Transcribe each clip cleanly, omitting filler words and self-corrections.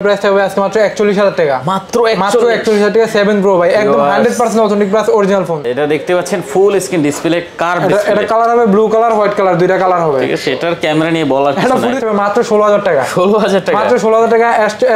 Price থাকবে আজকে মাত্র 41000 টাকা। মাত্র 41000 টাকা 7 প্রো ভাই, একদম 100% অথেন্টিক প্লাস অরিজিনাল ফোন। এটা দেখতে পাচ্ছেন full screen display, curve display. এটা কালার হবে ব্লু কালার, হোয়াইট কালার, দুইটা কালার হবে। ঠিক আছে, এটার ক্যামেরা নিয়ে বলার কিছু নাই। এটা মাত্র 16000 টাকা। 16000 টাকা, মাত্র 16000 টাকা।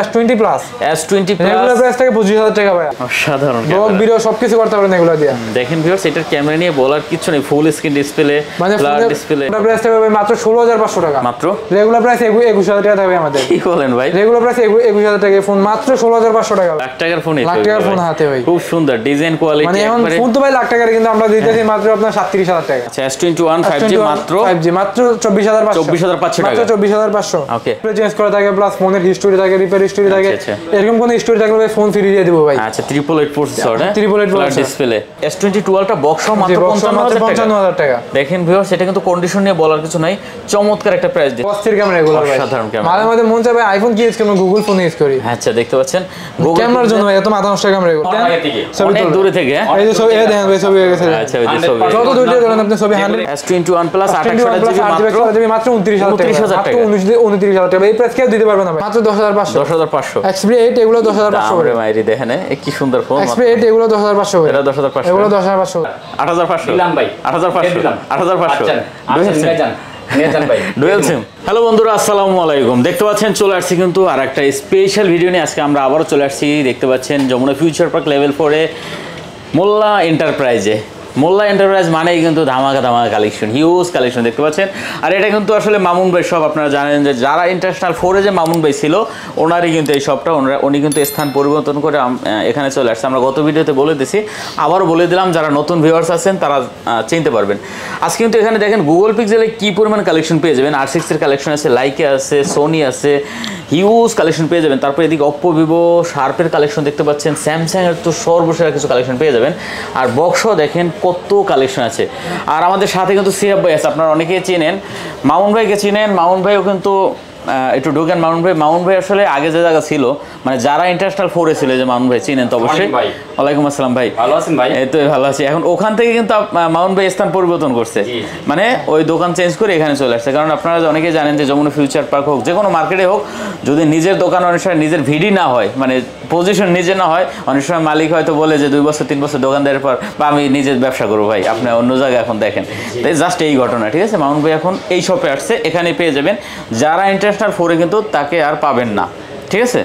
S20 plus, S20 plus regular price থাকে 25000 টাকা ভাই। অসাধারণ ব্লগ ভিডিও সবকিছু করতে পারবেন এগুলো দিয়ে। দেখেন ভিউয়ার্স, এটার ক্যামেরা নিয়ে বলার কিছু নেই, full screen display, colour display. এটা প্রাইস থাকবে মাত্র 16500 টাকা। মাত্র রেগুলার প্রাইস 21000 টাকা থাকবে আমাদের। কি বলেন ভাই? রেগুলার প্রাইস 21000 টাকা, ফোন মাত্র 16500 টাকা। লাখ টাকার ফোন, লাখ টাকার ফোন হাতে ভাই, খুব সুন্দর ডিজাইন কোয়ালিটি। মানে এখন ফোন তো ভাই লাখ টাকার, কিন্তু আমরা দিতেছি মাত্র আপনার 37000 টাকা। আচ্ছা, S21 5G মাত্র 5G মাত্র 24500 24500 টাকা, মাত্র 24500। ওকে, চেঞ্জ করা থাকে, প্লাস ফোনের হিস্টরি থাকে, রিপেয়ার হিস্টরি থাকে। এরকম কোন হিস্টরি থাকলে ভাই ফোন ফ্রি দিয়ে দেব ভাই। আচ্ছা, 888 প্রসেসর, 888 ডিসপ্লে। S22 টা বক্স মাত্র 55000 টাকা। দেখেন ভিউয়ার্স, এটা কিন্তু কন্ডিশন নিয়ে বলার কিছু নাই, চমৎকার একটা প্রাইস দিয়ে। অস্থির ক্যামেরা এগুলো ভাই, সাধারণ ক্যামেরা। মাঝে মাঝে মন চায় ভাই আইফোন কি ইউজ করব, গুগল ফোন ইউজ করি। আচ্ছা, দেখতে পাচ্ছেন ক্যামেরার জন্য ভাই এত মাথা নষ্ট ক্যামেরা এগুলো। অনেক দূরে থেকে এই যে ছবি দেখেন ভাই, ছবি হয়ে গেছে। আচ্ছা, ওই যে ছবি যত দূর থেকে ধরেন আপনি ছবি 100 S21 প্লাস 8GB মাত্র 29000 টাকা। 29000 টাকা। এই প্রাইস কেউ দিতে পারবে না ভাই, মাত্র 10500। 10500 Xperia 8 এগুলো 10500 করে মাইরি। দেখেন কি সুন্দর ফোন। Xperia 8 এগুলো 10500 করে। এটা 10500, এগুলো 10500। 8500 দিলাম ভাই, 8500 8500। ডুয়েল সিম। হ্যালো বন্ধুরা, আসসালামু আলাইকুম। দেখতে পাচ্ছেন চলে আসছি কিন্তু আর একটা স্পেশাল ভিডিও নিয়ে। আজকে আমরা আবারও চলে আসছি, দেখতে পাচ্ছেন যমুনা ফিউচার পার্ক লেভেল 4 এ মোল্লা এন্টারপ্রাইজে। মোল্লা এন্টারপ্রাইজ মানেই কিন্তু ধামাকা ধামাকা কালেকশন, হিউজ কালেকশন দেখতে পাচ্ছেন। আর এটা কিন্তু আসলে মামুন ভাই সব। আপনারা জানেন যে যারা ইন্টারন্যাশনাল 4 এ যে মামুন ভাই ছিল, ওনারই কিন্তু এই শপটা। উনি কিন্তু স্থান পরিবর্তন করে এখানে চলে আসছে। আমরা গত ভিডিওতে বলে দিছি, আবারও বলে দিলাম, যারা নতুন ভিউয়ার্স আছেন তারা চিনতে পারবেন। আজকে কিন্তু এখানে দেখেন গুগল পিক্সেলে কি পরিমাণ কালেকশন পেয়ে যাবেন। R6 এর কালেকশন আছে, লাইকে আছে, সোনি আছে, হিউজ কালেকশন পেয়ে যাবেন। তারপর এদিকে অপ্পো, ভিভো, শার্পের কালেকশন দেখতে পাচ্ছেন, স্যামসাং এর তো সর্বশেষ কিছু কালেকশন পেয়ে যাবেন। আর বক্সও দেখেন কত কালেকশন আছে। আর আমাদের সাথে কিন্তু সিহাব ভাই আছে, আপনারা অনেকেই চিনেন, মামুন ভাইকে চিনেন। মামুন ভাইও কিন্তু একটু ঢোকেন। মামুন ভাই আসলে আগে যে জায়গা ছিল, মানে যারা ইন্টারন্যাশনাল 4 এ ছিল, যে মামুন ভাই চিনেন তো অবশ্যই। ওয়ালাইকুম আসসালাম ভাই, ভালো আছেন ভাই? এই তো ভালো আছি। এখন ওখান থেকে কিন্তু মামুন ভাই স্থান পরিবর্তন করছে, মানে ওই দোকান চেঞ্জ করে এখানে চলে আসছে। কারণ আপনারা অনেকেই জানেন যে যমুনা ফিউচার পার্ক হোক, যে কোনো মার্কেটে হোক, যদি নিজের দোকান অনুসারে নিজের ভিডি না হয়, মানে পজিশন নিজে না হয়, অনেক সময় মালিক হয়তো বলে যে 2 বছর 3 বছর দোকানদারের পর বা আমি নিজের ব্যবসা করবো। ভাই আপনি অন্য জায়গায় এখন দেখেন, তাই জাস্ট এই ঘটনা। ঠিক আছে, মামুন ভাই এখন এই শপে আসছে, এখানে পেয়ে যাবেন। যারা ইন্টারন্যাশনাল 4 এ কিন্তু তাকে আর পাবেন না। ঠিক আছে,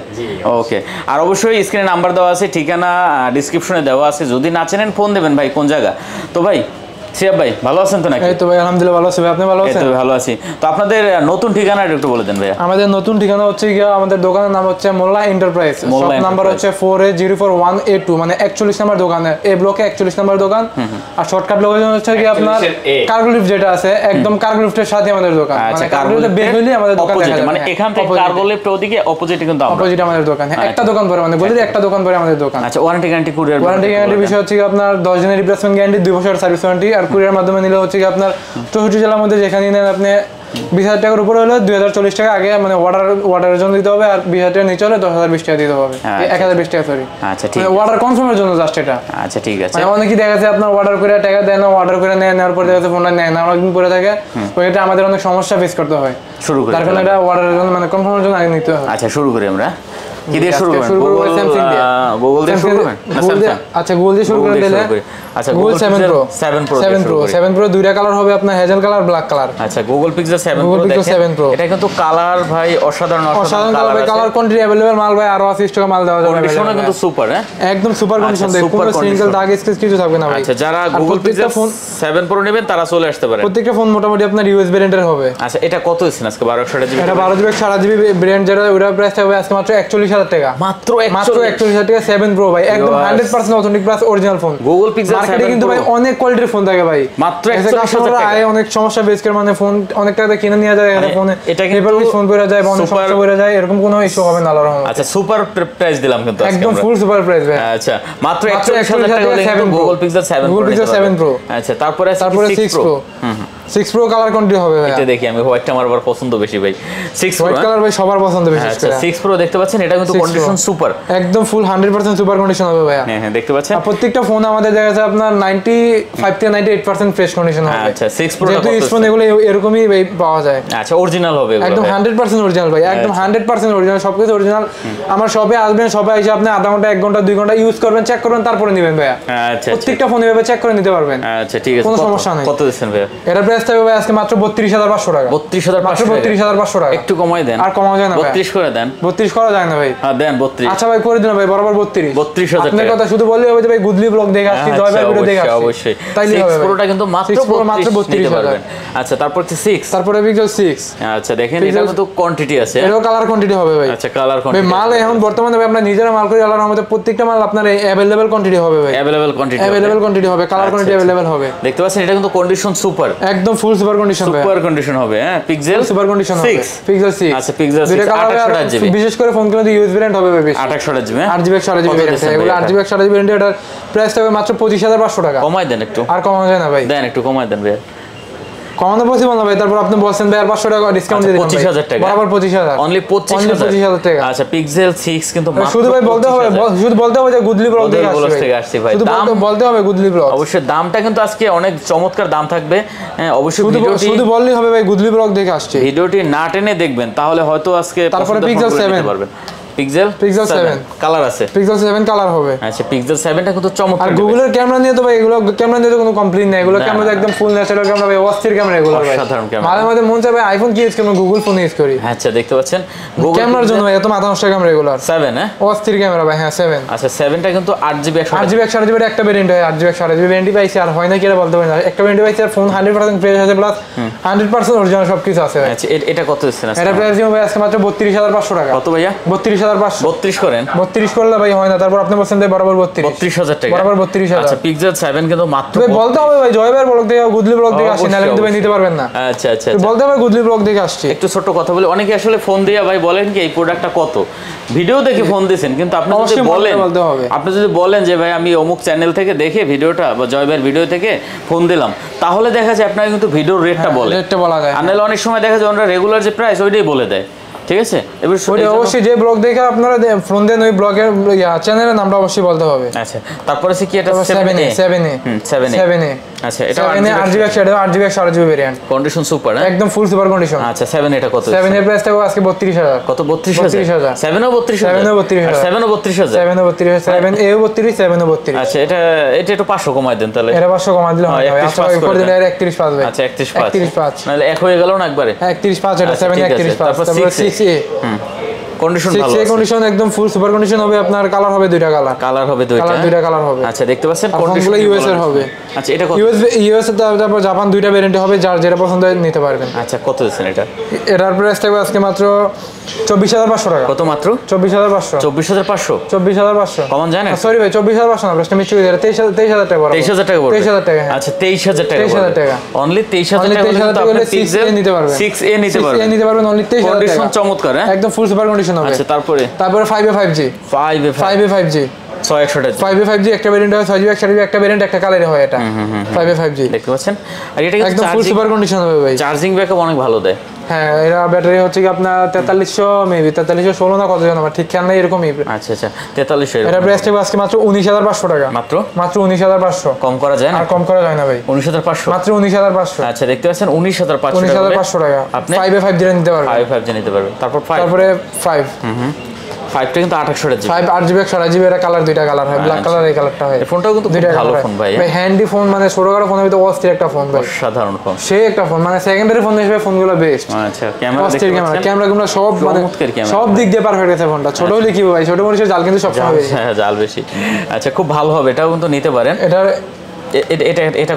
ওকে। আর অবশ্যই স্ক্রিনে নাম্বার দেওয়া আছে, ঠিকানা ডিসক্রিপশনে দেওয়া আছে। যদি না চেনেন ফোন দেবেন ভাই কোন জায়গা। তো ভাই সিয়াব ভাই ভালো আছেন তো নাকি? এই তো ভাই আলহামদুলিল্লাহ ভালো আছি ভাই, আপনি ভালো আছেন? এই তো ভালো আছি। তো আপনাদের নতুন ঠিকানাটা একটু বলে দেন ভাই। আমাদের নতুন ঠিকানা হচ্ছে গিয়া, আমাদের দোকানের নাম হচ্ছে মোল্লা এন্টারপ্রাইজ। শপ নাম্বার হচ্ছে 4A041A2, মানে 41 নাম্বার দোকানে, এই ব্লকে 41 নাম্বার দোকান। আর শর্টকাট লোকেশন হচ্ছে কি আপনার কার্গো লিফট যেটা আছে, একদম কার্গো লিফটের সাথে আমাদের দোকান। আচ্ছা, মানে কার্গো লিফট বের হইলে আমাদের দোকান দেখা যাবে। মানে এখান থেকে কার্গো লিফট ওদিকে অপোজিটে কিন্তু অপোজিটে আমাদের দোকান। একটা দোকান পরে, মানে বলি একটা দোকান পরে আমাদের দোকান। আচ্ছা, warranty guarantee, courier warranty guarantee বিষয় হচ্ছে কি আপনার 10 দিনের রিপ্লেসমেন্ট গ্যারান্টি, 2 বছরের সার্ভিস ওয়ারেন্টি। আর কুরিয়ার মাধ্যমে নিলে হচ্ছে কি আপনার 64 জেলার মধ্যে যেখানে নেন আপনি 20000 টাকার উপরে হলে 2040 টাকা আগে, মানে অর্ডারের জন্য দিতে হবে। আর 20000 টাকা নিচে হলে 10020 টাকা দিতে হবে। 1020 টাকা, সরি। আচ্ছা, ঠিক আছে, অর্ডার কনফার্মের জন্য জাস্ট এটা। আচ্ছা, ঠিক আছে। মানে অনেকেই দেখা যাচ্ছে আপনার অর্ডার করে টাকা দেয় না, অর্ডার করে নেওয়ার পর দেখা যাচ্ছে ফোনটা নেয় না, অনেকদিন পরে থাকে। ওইটা আমাদের অনেক সমস্যা ফেস করতে হয়। শুরু করি, তার কারণে এটা অর্ডারের জন্য, মানে কনফার্মের জন্য আগে নিতে হয়। আচ্ছা, শুরু করি আমরা। কি দিয়ে শুরু করব? গুগল দিয়ে শুরু করবেন? আচ্ছা, গুগল দিয়ে শুরু করে দিলে আচ্ছা, গুগল 7 প্রো দুইটা কালার হবে আপনার, হেজেল কালার, ব্ল্যাক কালার। আচ্ছা, গুগল পিক্সেল 7 প্রো। এটা কিন্তু কালার ভাই অসাধারণ কালার, কালার কোয়ান্টিটি अवेलेबल মাল ভাই, আরো 80 টাকা মাল দেওয়া যাবে। কন্ডিশন কিন্তু সুপার, হ্যাঁ একদম সুপার কন্ডিশন, দেখুন কোনো সিঙ্গেল দাগ স্কেচ কিছু থাকবে না ভাই। আচ্ছা, যারা গুগল পিক্সেল 7 প্রো নেবেন তারা চলে আসতে পারে। প্রত্যেকটা ফোন মোটামুটি আপনার ইউএস ভেরিয়েন্টের হবে। আচ্ছা, এটা কত দিচ্ছেন আজকে? 12/7 এটা 12/7 ব্র্যান্ড, যেটা ওটা প্রাইস থাকবে আজকে মাত্র 41000 টাকা। মাত্র 41000 টাকা 7 প্রো ভাই, একদম 100% authentic plus original phone. Google pixel 7 মার্কেটে কিন্তু ভাই অনেক কোয়ালিটির ফোন থাকে ভাই, মাত্র 41000 টাকা। অনেক সমস্যা ফেস করে, মানে ফোন অনেক টাকা কিনে নিয়ে যায়, এটা ফোনে এটা কিন্তু ফোন পড়ে যায়, অনেক সমস্যা পড়ে যায়, এরকম কোনো ইস্যু হবে না আল্লাহর রহমতে। আচ্ছা, সুপার প্রাইস দিলাম কিন্তু আজকে একদম ফুল সুপার প্রাইস ভাই। আচ্ছা, মাত্র 41000 টাকা হলে Google pixel 7 pro. Google pixel 7 pro. আচ্ছা, তারপরে 6 প্রো। 6 Pro কালার কোয়ান্টিটি হবে ভাই। এটা দেখি আমি, হোয়াইটটা আমার আবার পছন্দ বেশি ভাই। 6 Pro হোয়াইট কালার ভাই সবার পছন্দ বিশেষ করে। 6 Pro দেখতে পাচ্ছেন, এটা কিন্তু কন্ডিশন সুপার, একদম ফুল 100% সুপার কন্ডিশন হবে ভাই। হ্যাঁ দেখতে পাচ্ছেন। প্রত্যেকটা ফোন আমাদের দেখা যাচ্ছে আপনার 95 থেকে 98% ফ্রেশ কন্ডিশন হবে। আচ্ছা 6 Pro যেহেতু স্মার্টফোন এগুলো এরকমই ভাই পাওয়া যায়। আচ্ছা অরিজিনাল হবে এগুলো একদম 100% অরিজিনাল ভাই, একদম 100% অরিজিনাল, সবকিছু অরিজিনাল। আমার শপে আসবেন, শপে এসে আপনি আধা ঘন্টা 1 ঘন্টা 2 ঘন্টা ইউজ করবেন, চেক করবেন, তারপরে নেবেন ভাই। আচ্ছা প্রত্যেকটা ফোন এভাবে চেক করে নিতে পারবেন। আচ্ছা ঠিক আছে, কোনো সমস্যা নাই। কত দিচ্ছেন ভাই? এটা প্রাইস থাকবে ভাই আজকে মাত্র 32500 টাকা। 32500 মাত্র 32500 টাকা। একটু কমাই দেন। আর কমাও যায় না ভাই, 32 করে দেন। 32 করা যায় না ভাই। হ্যাঁ দেন 32। আচ্ছা ভাই করে দিন ভাই, বরাবর 32000 টাকা। আপনার কথা শুধু বললেই হবে যে ভাই গুদলি ব্লগ দেখে আসছি, জয় ভাই ভিডিও দেখে আসছি, অবশ্যই। তাইলে হবে। 6 Proটা কিন্তু মাত্র 32000। আচ্ছা তারপর কি 6? তারপরে Pixel 6। আচ্ছা দেখেন এটা কিন্তু কোয়ান্টিটি আছে, এরও কালার কোয়ান্টিটি হবে ভাই। আচ্ছা কালার ভাই কোয়ান্টিটি মাল এখন বর্তমানে ভাই আমরা নিজেরা মাল করি, আল্লাহর রহমতে প্রত্যেকটা মাল আপনার अवेलेबल কোয়ান্টিটি হবে ভাই। अवेलेबल কোয়ান্টিটি হবে, কালার কোয়ান্টিটি अवेलेबल হবে। দেখতে পাচ্ছেন এটা কিন্তু কন্ডিশন সুপার, একদম ফুল সুপার কন্ডিশন ভাই। সুপার কন্ডিশন হবে। হ্যাঁ পিক্সেল সুপার কন্ডিশন হবে। 6 Pixel 6। আচ্ছা Pixel 6 2800 জিবি, বিশেষ করে ফোন গুলো ইউএস ভেরিয়েন্ট হবে ভাই বেশি। 2800 জিবি, 8GB 128GB ভেরিয়েন্ট, এগুলো 8GB 128GB ভেরিয়েন্ট। এটার প্রাইস হবে মাত্র 25500 টাকা। কমাই দেন একটু। আর কমানো যায় না ভাই? দেন একটু কমাই দেন ভাই। কমানো পসিবল না ভাই। তারপর আপনি বলছেন ভাই আর 500 টাকা ডিসকাউন্ট দিয়ে দিলাম। 25000 টাকা, বরাবর 25000, অনলি 25000 টাকা। আচ্ছা Pixel 6 কিন্তু মাত্র শুধু ভাই বলতে হবে, শুধু বলতে হবে যে গুদলি ব্লগ থেকে আসছে ভাই। শুধু বলতে হবে গুদলি ব্লগ। অবশ্যই দামটা কিন্তু আজকে অনেক চমৎকার দাম থাকবে। হ্যাঁ অবশ্যই শুধু বললেই হবে ভাই গুদলি ব্লগ দেখে আসছে। ভিডিওটি না টেনে দেখবেন তাহলে হয়তো আজকে তারপরে Pixel 7 পারবেন। Pixel 7 কালার আছে, Pixel 7 কালার হবে। আচ্ছা Pixel 7টা কিন্তু চমৎকার। আর গুগলের ক্যামেরা নিয়ে তো ভাই এগুলো ক্যামেরা নিয়ে তো কোনো কমপ্লেইন নাই, এগুলো ক্যামেরা একদম ফুল ন্যাচারাল ক্যামেরা ভাই, অস্থির ক্যামেরা এগুলো ভাই। সাধারণ ক্যামেরা। মাঝে মাঝে মন চায় ভাই আইফোন কি ইউজ করব, গুগল ফোন ইউজ করি। আচ্ছা দেখতে পাচ্ছেন ক্যামেরার জন্য ভাই এত মাথা নষ্ট ক্যামেরা এগুলো। 7 হ্যাঁ অস্থির ক্যামেরা ভাই। হ্যাঁ 7। আচ্ছা 7টা কিন্তু 8GB 128GB একটা ভেরিয়েন্ট হয়, 8GB ভেরিয়েন্ট পাইছি। আর হয় না কি বলতে পারি না, একটা ভেরিয়েন্ট পাইছি আর ফোন 100% ফ্রেশ আছে, প্লাস 100% অরিজিনাল সবকিছু আছে ভাই। আচ্ছা এটা কত দিচ্ছেন আজকে? এটা প্রাইস দিও ভাই আজকে মাত্র 32500 টাকা। কত ভাইয়া? 32500। 32 করেন। 32 করলে ভাই হয় না, তারপর আপনি বলছেন ভাই বরাবর 32000 টাকা, বরাবর 32000। আচ্ছা Pixel 7 কিন্তু মাত্র ভাই বলতে হবে ভাই জয় ভাইয়ের ব্লগ দেখে গুদলি ব্লগ দেখে আসছি, নালে কিন্তু ভাই নিতে পারবেন না। আচ্ছা আচ্ছা বলতে হবে গুদলি ব্লগ দেখে আসছি। একটু ছোট কথা বলি, অনেকে আসলে ফোন দিয়ে ভাই বলেন কি এই প্রোডাক্টটা কত, ভিডিও দেখে ফোন দিয়েছেন, কিন্তু আপনি যদি বলেন, আপনি যদি বলেন যে ভাই আমি অমুক চ্যানেল থেকে দেখে ভিডিওটা বা জয় ভাইয়ের ভিডিও থেকে ফোন দিলাম, তাহলে দেখা যায় আপনারা কিন্তু ভিডিওর রেটটা বলে, রেটটা বলা যায়। আর নাহলে অনেক সময় দেখা যায় ওনারা রেগুলার যে প্রাইস ওইটাই বলে দেয়। ঠিক আছে, এবার অবশ্যই যে ব্লগ দেখে আপনারা ফোন দেন ওই ব্লগের চ্যানেলের নামটা অবশ্যই বলতে হবে। আচ্ছা তারপরে কি এটা 7A 7A আচ্ছা এটা 7A 8GB 128GB variant, condition super একদম ফুল সুপার কন্ডিশন। আচ্ছা 7 এটা কত? 7 এর প্রাইস থাকবে আজকে 32000। কত? 32000। 7 ও 32000। 7 ও 32000। 7 ও 32000। 7 ও 32000। 7A 32, 7 ও 32। আচ্ছা এটা একটু 500 কমাই দেন তাহলে। এটা 500 কমাই দিলে হয় ভাই। আচ্ছা করে দিলে 31.5 ভাই। আচ্ছা 31.5। 31.5 নালে এক হয়ে গেল না একবারে? 31.5 এটা 7 31.5। তারপর 6A কন্ডিশন ভালো আছে, 6A কন্ডিশন একদম ফুল সুপার কন্ডিশন হবে। আপনার কালার হবে দুইটা কালার হবে দুইটা কালার হবে। আচ্ছা দেখতে পাচ্ছেন কন্ডিশন ইউএস এর হবে। আচ্ছা এটা কত? ইউএস এর তারপর জাপান দুইটা ভেরিয়েন্ট হবে, যার যেটা পছন্দ হয় নিতে পারবেন। আচ্ছা কত দিচ্ছেন এটা? এটার প্রাইস থাকবে আজকে মাত্র 24500 টাকা। কত মাত্র? 24500। 24500। 24500 কমান যায় না? সরি ভাই 24500 না, প্রশ্ন মিস্টেক হয়ে গেছে। 23000 টাকা বড়। 23000 টাকা পড়বে। 23000 টাকা। আচ্ছা 23000 টাকা। 23000 টাকা। অনলি 23000 টাকা হলে তো আপনি Pixel নিতে পারবেন। 6A নিতে পারবেন। 6A নিতে পারবেন অনলি 23000 টাকা। কন্ডিশন চমৎকার হ্যাঁ? একদম ফুল সুপার কন্ডিশন হবে। আচ্ছা তারপরে 5A 5G 5A 5G একটা ভেরিয়েন্ট হয়, 6GB 128GB একটা ভেরিয়েন্ট, একটা কালারে হয় এটা। 5A 5G দেখতে পাচ্ছেন, আর এটা কিন্তু একদম ফুল সুপার কন্ডিশন হবে ভাই। চার্জিং ব্যাকআপ অনেক ভালো দেয়। হ্যাঁ এরা ব্যাটারি হচ্ছে কি আপনার 4300 মেবি 4316 না কত জানো আমার ঠিক খেয়াল নাই, এরকমই। আচ্ছা আচ্ছা 4300। এটা প্রাইস থাকবে আজকে মাত্র 19500 টাকা। মাত্র 19500। কম করা যায় না? আর কম করা যায় না ভাই। 19500 মাত্র 19500। আচ্ছা দেখতে পাচ্ছেন 19500 টাকা আপনি 5A 5G নিতে পারবেন। 5 নিতে পারবেন। তারপরে 5 5টা কিন্তু 2800 জিবি। 5 8GB 128GB এর কালার দুইটা কালার হয়, ব্ল্যাক কালার এই কালারটা হয়। এই ফোনটাও কিন্তু খুব ভালো ফোন ভাই। ভাই হ্যান্ডি ফোন, মানে ছোটখাটো ফোনের ভিতরে অস্থির একটা ফোন ভাই, সাধারণ ফোন, সেই একটা ফোন, মানে সেকেন্ডারি ফোন হিসেবে ফোনগুলো বেস্ট। আচ্ছা ক্যামেরা দেখতে পাচ্ছেন, ক্যামেরাগুলো সব মানে সব দিক দিয়ে পারফেক্ট আছে ফোনটা। ছোট হলে কি ভাই, ছোট মরিচের জাল কিন্তু সবসময় বেশি। হ্যাঁ জাল বেশি। আচ্ছা খুব ভালো হবে, এটাও কিন্তু নিতে পারেন। এটা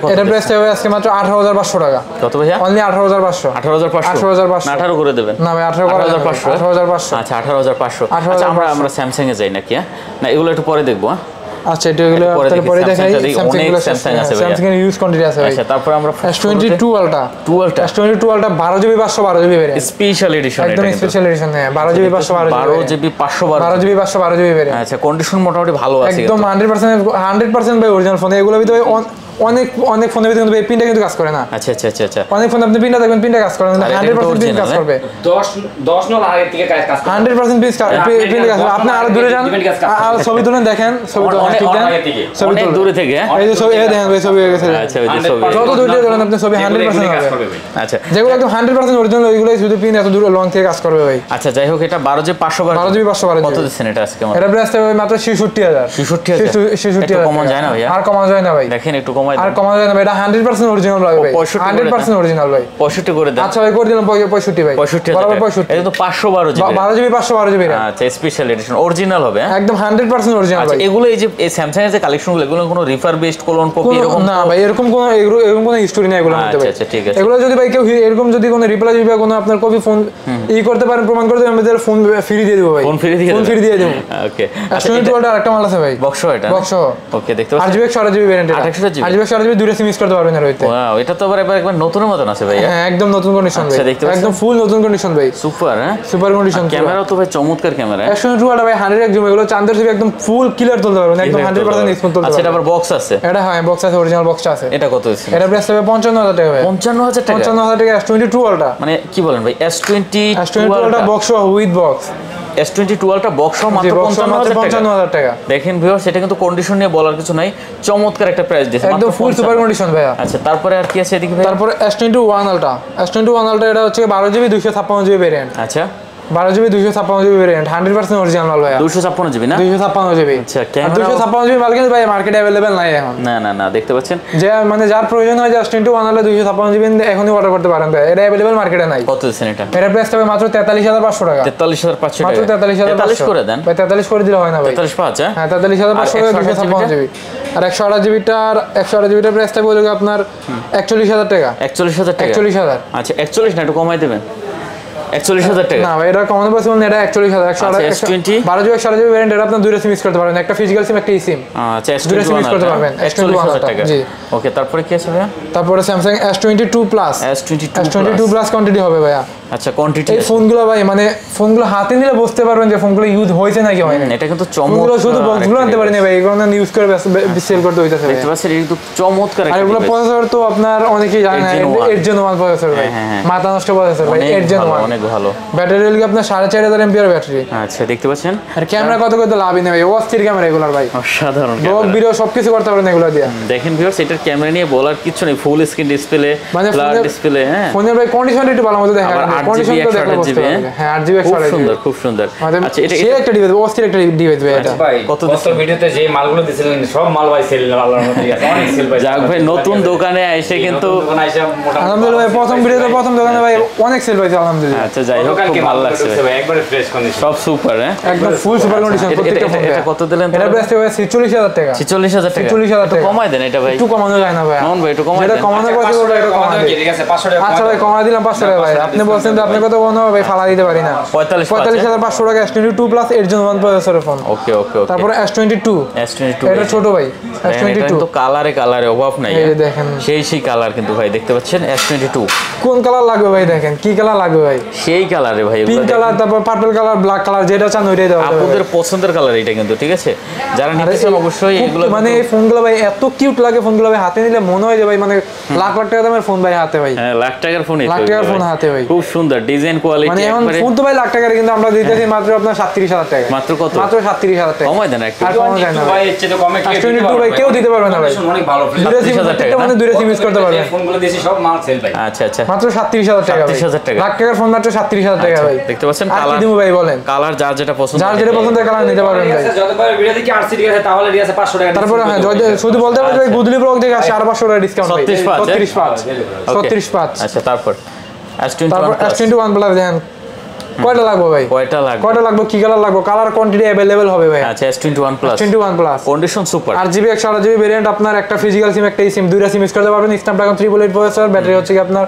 কত? এটা প্রাইস হবে আজকে মাত্র 18500 টাকা। কত ভাইয়া? অনলি 18500। 18500 না 18 করে দেবেন? না ভাই 18500। 18500। আচ্ছা 18500। আচ্ছা আমরা স্যামসাং এ যাই নাকি? না এগুলো একটু পরে দেখবো। আচ্ছা এটা এগুলো পরে দেখাই। স্যামসাং আছে ভাই, স্যামসাং এর ইউজ কোয়ান্টিটি আছে ভাই। আচ্ছা তারপর আমরা S22 Ultra। S22 Ultra 12GB 512GB variant, special edition. একদম স্পেশাল এডিশন। হ্যাঁ 12GB 512GB 12GB 512GB। আচ্ছা কন্ডিশন মোটামুটি ভালো আছে একদম 100% ভাই অরিজিনাল ফোন। এগুলো ভিতরে অনেক অনেক ফোনের ভিতরে কিন্তু এই পিনটা কিন্তু কাজ করে না। আচ্ছা আচ্ছা আচ্ছা আচ্ছা অনেক ফোন আপনি পিনটা দেখবেন পিনটা কাজ করে না, 100% পিন কাজ করবে। 10 নল আগে থেকে কাজ করবে, 100% পিন কাজ করবে। আপনি আরো দূরে যান, আর ছবি তুলেন, দেখেন ছবি তুলেন, অনেক আগে থেকে, ছবি অনেক তুলেন দূরে থেকে। এই যে ছবি, এই দেখেন ভাই ছবি হয়ে গেছে। আচ্ছা ওই যে ছবি, যত দূরে গেলেন আপনি ছবি 100% কাজ হবে। করবে ভাই। আচ্ছা যেগুলো একদম 100% অরিজিনাল ওইগুলোই শুধু পিন এত দূর লং থেকে কাজ করবে ভাই। আচ্ছা যাই হোক, এটা 12 যে 512 12 জিবি 512 কত জিবি দিচ্ছেন এটা আজকে আমার? এটা প্রাইস হবে মাত্র 66000। 66000 একটু কমন যায় না ভাইয়া? আর কমা যায় না ভাই, দেখেন একটু কমাই আর দেন। কমা যায় না ভাই। এটা 100% অরিজিনাল ভাই, 65 100% অরিজিনাল ভাই। 65 করে দেন। আচ্ছা ভাই করে দিলাম 65 ভাই, 65 বরাবর 65। এটা তো 512 জিবি। 12 জিবি 512 জিবি RAM, আচ্ছা স্পেশাল এডিশন অরিজিনাল হবে হ্যাঁ? একদম 100% অরিজিনাল আচ্ছা ভাই। এগুলো এই যে এই স্যামসাং এর যে কালেকশনগুলো, এগুলো কোনো রিফারবিশড কোলন কপি এরকম না ভাই, এরকম কোনো হিস্টোরি নাই এগুলোর মধ্যে আচ্ছা, ভাই। আচ্ছা, ঠিক আছে। এগুলো যদি ভাই কেউ এরকম যদি কোনো রিপ্লাই দিবে, কোনো আপনার কপি ফোন করতে পারেন, প্রমাণ করতে পারেন, আমাদের ফোন ফ্রি দিয়ে দেবো ভাই। ফোন ফ্রি দিয়ে ফোন ফ্রি দিয়ে দেবো। ওকে আচ্ছা আসলে তো আরেকটা মাল আছে ভাই, বক্স এটা বক্স। ওকে দেখতে পাচ্ছেন RGB 128GB variant, 128GB 128GB দুইটা সিম ইউজ করতে পারবেন আর হইতে। ওয়াও, এটা তো আবার একবার নতুনের মতন আছে ভাই। হ্যাঁ একদম নতুন কন্ডিশন ভাই, আচ্ছা, দেখতে পাচ্ছেন? একদম ফুল নতুন কন্ডিশন ভাই, সুপার হ্যাঁ? Super condition. ক্যামেরাও তো ভাই চমৎকার ক্যামেরা। 128 ভাই 100 জুম, এগুলো চাঁদের ছবি একদম ফুল ক্লিয়ার তুলতে পারবেন, একদম 100% স্মুথ তুলতে আচ্ছা এটা পারবেন। আবার বক্স আছে? এটা হ্যাঁ বক্স আছে, অরিজিনাল বক্স আছে। এটা কত হচ্ছে? এটা প্রাইস হবে 55000 টাকা ভাই। 55000 টাকা? 55000 টাকা S22 আলট্রা, মানে কি বলেন ভাই? S22 S22 ultra box with box, S22 ultra box সহ মাত্র 55000 টাকা। দেখেন ভিউয়ার্স, এটা কিন্তু কন্ডিশন নিয়ে বলার কিছু নাই, চমৎকার একটা প্রাইস দিয়েছে, একদম ফুল সুপার কন্ডিশন ভাইয়া। আচ্ছা তারপরে আর কি আছে এদিকে ভাই? তারপরে S21 আলট্রা, S21 আলট্রা এটা হচ্ছে 12GB 256GB ভ্যারিয়েন্ট, আচ্ছা 12GB 256GB ভ্যারিয়েন্ট, 100% অরিজিনাল মাল ভাইয়া। 256GB না? 256GB। আচ্ছা, আর ক্যামেরা 256GB মাল কিন্তু ভাই মার্কেটে अवेलेबल নাই এখন। না না না, দেখতে পাচ্ছেন যে মানে যার প্রয়োজন হয় S21 আলট্রা 256GB এখনই অর্ডার করতে পারেন ভাই, এটা अवेलेबल মার্কেটে নাই। কত দিচ্ছেন এটা? এর প্রাইস হবে মাত্র 43500 টাকা। 43500 মাত্র টাকা? 43500 করে দেন ভাই, 43 করে দিলে হয় না ভাই। 43500 হ্যাঁ? হ্যাঁ 43500 টাকা 256GB। আর 128GB টা প্রাইসটা বলবো আপনার 41000 টাকা। 41000 টাকা? 41000। আচ্ছা 41 না, একটু কমাই দেবেন। 41000 টাকা? না ভাই এটা কমানো পসিবল না, এটা 41000। 120 12GB 128GB ভ্যারিয়েন্ট, এটা আপনি দুইটা সিম ইউজ করতে পারবেন, একটা ফিজিক্যাল সিম একটা eSIM। আচ্ছা দুইটা সিম ইউজ করতে পারবেন। 41000 টাকা। জি। ওকে তারপরে কি আছে ভাইয়া? তারপরে Samsung S22 Plus, S22 Plus quantity হবে ভাইয়া। আচ্ছা কোয়ান্টিটি এই ফোনগুলো ভাই মানে ফোনগুলো হাতে নিলে বুঝতে পারবেন যে ফোনগুলো ইউজ হয়েছে নাকি হয় না। এটা কিন্তু ফোনগুলো শুধু চমৎকার বক্সগুলো আনতে পারেন ভাই, এগুলো না ইউজ করে সেল করতে হইতাছে ভাই। দেখতে পাচ্ছেন, এটা কিন্তু চমৎকার আর একটা এগুলো device। প্রসেসর তো আপনার অনেকেই জানেন না, 8 Gen 1 প্রসেসর ভাই, হ্যাঁ, হ্যাঁ। মাথা নষ্ট প্রসেসর ভাই, অনেক 8 Gen ভালো, 1। অনেক ভালো। ব্যাটারি হলো আপনার 4500 mAh ব্যাটারি। আচ্ছা দেখতে পাচ্ছেন, আর ক্যামেরা কত কত লাভই নেই ভাই, অস্থির ক্যামেরা এগুলোর ভাই, অসাধারণ ব্লগ ক্যামেরা। ভিডিও সবকিছু করতে পারেন এগুলো দিয়ে। দেখেন ভিউয়ার্স, এটার ক্যামেরা নিয়ে বলার কিছু নেই, ফুল স্ক্রিন ডিসপ্লে, মানে ফ্ল্যাট ডিসপ্লে হ্যাঁ। ফোনের ভাই কন্ডিশন একটু ভালো মতো দেখা আবার যায়, 8GB কন্ডিশন তো দেখলে বুঝতে 128GB, পারবেন। হ্যাঁ 8GB খুব 128GB, সুন্দর খুব সুন্দর। আচ্ছা এটা সে একটা ডিভাইস, অস্থির একটা ডিভাইস ভাই এটা। ভাই কত কত ভিডিওতে যে মালগুলো দিছিলেন সব মাল ভাই সেল আল্লাহর মতো আছে, অনেক সেল ভাই। যাক ভাই, নতুন দোকানে এসে কিন্তু আলহামদুলিল্লাহ ভাই, প্রথম ভিডিওতে প্রথম দোকানে ভাই অনেক সেল পাইছে আলহামদুলিল্লাহ। আচ্ছা যাই হোক, খুব ভালো লাগছে ভাই, একবারে ফ্রেশ কন্ডিশন। সব সুপার হ্যাঁ। একদম ফুল সুপার কন্ডিশন প্রত্যেকটা ফোন। এটা কত দিলেন? এটা প্রাইস হবে 46000 টাকা। 46000 টাকা? 46000 টাকা। কমাই দেন এটা ভাই। একটু কমানো যায় না ভাই? নন ভাই একটু কমাই যেটা দেন। কমানো পসিবল এটা কমানো কি ঠিক আছে 500 টাকা। আচ্ছা ভাই কমাই দিলাম 500 টাকা ভাই, আপনি বলছেন তো আপনি কত কমানো ভাই, ফালা দিতে পারি না। 45500 টাকা S22 Plus 8 Gen 1 প্রসেসরের ফোন। ওকে ওকে ওকে। তারপরে S22 S22 এটা ছোট ভাই, S22 S22 তো কালারে কালারে অভাব নাই। এই যে দেখেন সেই কালার কিন্তু ভাই, দেখতে পাচ্ছেন S22 কোন কালার লাগবে ভাই, দেখেন কি কালার লাগবে ভাই, সেই কালারে ভাই। পিঙ্ক কালার, তারপর পার্পল কালার, ব্ল্যাক কালার, যেটা চান ওইটাই দেওয়া যাবে। আপনাদের পছন্দের কালার এটা কিন্তু, ঠিক আছে? যারা নিতে চান অবশ্যই এগুলো মানে এই ফোনগুলো ভাই এত কিউট লাগে, ফোনগুলো ভাই হাতে নিলে মনে হয় যে ভাই মানে লাখ লাখ টাকা দামের ফোন ভাই হাতে ভাই। হ্যাঁ লাখ টাকার ফোন, লাখ টাকার ফোন হাতে ভাই, খুব সুন্দর ডিজাইন মানে কোয়ালিটি এখন একবারে। ফোন তো ভাই লাখ টাকার, কিন্তু আমরা দিতেছি মাত্র আপনার 37000 টাকা। মাত্র কত? মাত্র 37000 টাকা। কমাই দেন একটু। আর কমানো যায় না ভাই, এর চেয়ে তো কমে কি S22 ভাই কেউ দিতে পারবে না ভাই, অনেক ভালো। দুটো সিম 37000 টাকা মানে দুটো সিম ইউজ করতে পারবেন। ফোনগুলো দিয়েছি সব মাল সেল ভাই। আচ্ছা আচ্ছা মাত্র 37000 টাকা ভাই, 37000 টাকা। লাখ টাকার ফোন মাত্র 37000 টাকা ভাই। দেখতে পাচ্ছেন আর কি কালার, দিব ভাই বলেন, কালার যার যেটা পছন্দ, যার যেটা পছন্দের কালার নিতে পারবেন ঠিক ভাই। আছে, যতবার ভিডিও দেখি আর সিটি আছে তাহলে ঠিক আছে 500 টাকা। তারপরে হ্যাঁ শুধু বলতে পারবেন ভাই গুদলি ব্লগ দেখে 500 টাকা ডিসকাউন্ট ভাই, 36500 36500। আচ্ছা তারপর তারপর S21 S21 Plus দেখেন কয়টা লাগবে ভাই, কয়টা লাগবে? কয়টা লাগবে, কি কালার লাগবে, কালার কোয়ান্টিটি अवेलेबल হবে ভাই। আচ্ছা S21 Plus 21 Plus condition super. 8GB 128GB variant, আপনার একটা ফিজিক্যাল সিম একটা সিম, দুইটা সিম ইউজ করতে পারবেন। স্ন্যাপড্রাগন 388 প্রসেসর, ব্যাটারি হচ্ছে কি আপনার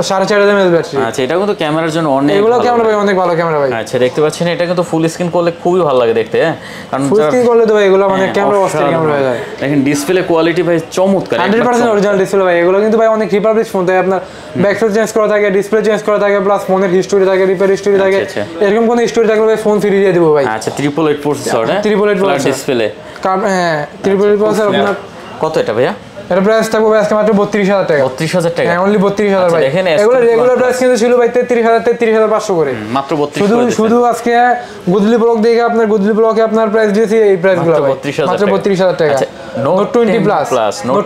4500 mAh ব্যাটারি। আচ্ছা এটা কিন্তু ক্যামেরার জন্য অনেক এগুলো ভালো। ক্যামেরা ভাই অনেক ভালো ক্যামেরা ভাই, আচ্ছা দেখতে পাচ্ছেন, এটা কিন্তু ফুল স্ক্রিন করলে খুবই ভালো লাগে দেখতে হ্যাঁ। কারণ ফুল স্ক্রিন করলে তো ভাই এগুলো মানে হ্যাঁ, ক্যামেরা অস্থির ক্যামেরা হয়ে যায়। দেখেন ডিসপ্লে কোয়ালিটি ভাই চমৎকার, 100% অরিজিনাল ডিসপ্লে ভাই। এগুলো কিন্তু ভাই অনেক রিপাবলিশ ফোন থাকে, আপনার ব্যাকসাইড চেঞ্জ করা থাকে, ডিসপ্লে চেঞ্জ করা থাকে, প্লাস ফোনের হিস্টোরি থাকে, রিপেয়ার হিস্টোরি থাকে। আচ্ছা। এরকম কোনো হিস্টোরি থাকলে ভাই ফোন ফ্রি দিয়ে দিব ভাই। আচ্ছা 888 প্রসেসর হ্যাঁ, 888 ফ্ল্যাট processor। ডিসপ্লে। হ্যাঁ 388 প্রসেসর আপনার কত এটা ভাইয়া? এটা প্রাইস থাকবে ভাই আজকে মাত্র 32000 টাকা। 32000 টাকা, হ্যাঁ অনলি 32000 ভাই। দেখেন এগুলো রেগুলার প্রাইস কিন্তু ছিল ভাই 33500 করে, মাত্র 32 শুধু শুধু আজকে গুদলি ব্লক দেখে আপনার গুদলি ব্লকে আপনার প্রাইস দিয়েছি এই প্রাইসগুলো ভাই মাত্র 32000 টাকা। Note 20 plus, note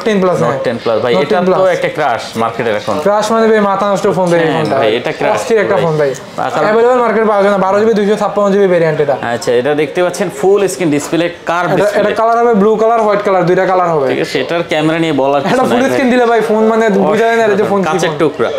10 plus, note 10 plus ভাই, এটা তো একটা ক্রাশ মার্কেটের এখন। ক্রাশ মানে ভাই মাথা নষ্ট ফোন ভাই এই ফোনটা ভাই, এটা ক্রাশ অস্থির একটা ফোন ভাই। अवेलेबल মার্কেট পাওয়া যায় না, 12GB 256GB ভেরিয়েন্ট এটা। আচ্ছা, এটা দেখতে পাচ্ছেন full screen display, curve display. এটা কালার হবে ব্লু কালার, হোয়াইট কালার, দুইটা কালার হবে। ঠিক আছে, এটার ক্যামেরা নিয়ে বলার কিছু এটা নাই ফুল স্ক্রিন দিলে ভাই ফোন মানে বুঝা যায় না যে ফোন কাঁচের টুকরা,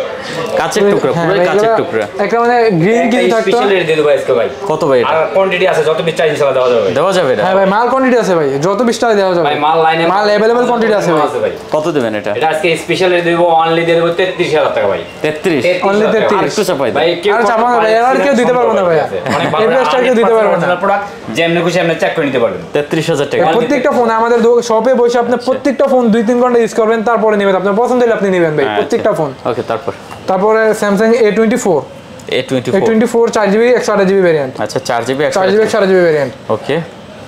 কাঁচের টুকরা, পুরো কাঁচের টুকরা। একটা মানে গ্রিন কি থাকতো। স্পেশাল রেট দিয়ে দেব আজকে ভাই। কত ভাই এটা? আর কোয়ান্টিটি আছে, যত বেশি চাই ইনশাআল্লাহ দেওয়া যাবে। দেওয়া যাবে এটা? হ্যাঁ ভাই মাল কোয়ান্টিটি আছে ভাই, যত 20 টাকা দেওয়া যাবে ভাই মাল লাইনে, মাল अवेलेबल কোয়ান্টিটি আছে ভাই। কত দেবেন এটা? এটা আজকে স্পেশাল রেট দেব, অনলি দিয়ে দেব 33000 টাকা ভাই। 33 অনলি 33। আর একটু চাপাই ভাই দেন। কেউ আর চাপা না ভাই, আর কেউ দিতে পারবে না ভাই। অনেক এই প্রাইসটা কেউ দিতে পারবে না। প্রোডাক্ট যেমনি খুশি আপনি চেক করে নিতে পারবেন। 33000 টাকা। প্রত্যেকটা ফোন আমাদের শপে বসে আপনি প্রত্যেকটা ফোন 2-3 ঘন্টা ইউজ করবেন, তারপরে নেবেন, আপনার পছন্দ হলে আপনি নেবেন ভাই প্রত্যেকটা ফোন। ওকে, তারপরে Samsung A24 A24 4GB 128GB variant. আচ্ছা, 4GB 4GB 128GB ভেরিয়েন্ট। ওকে,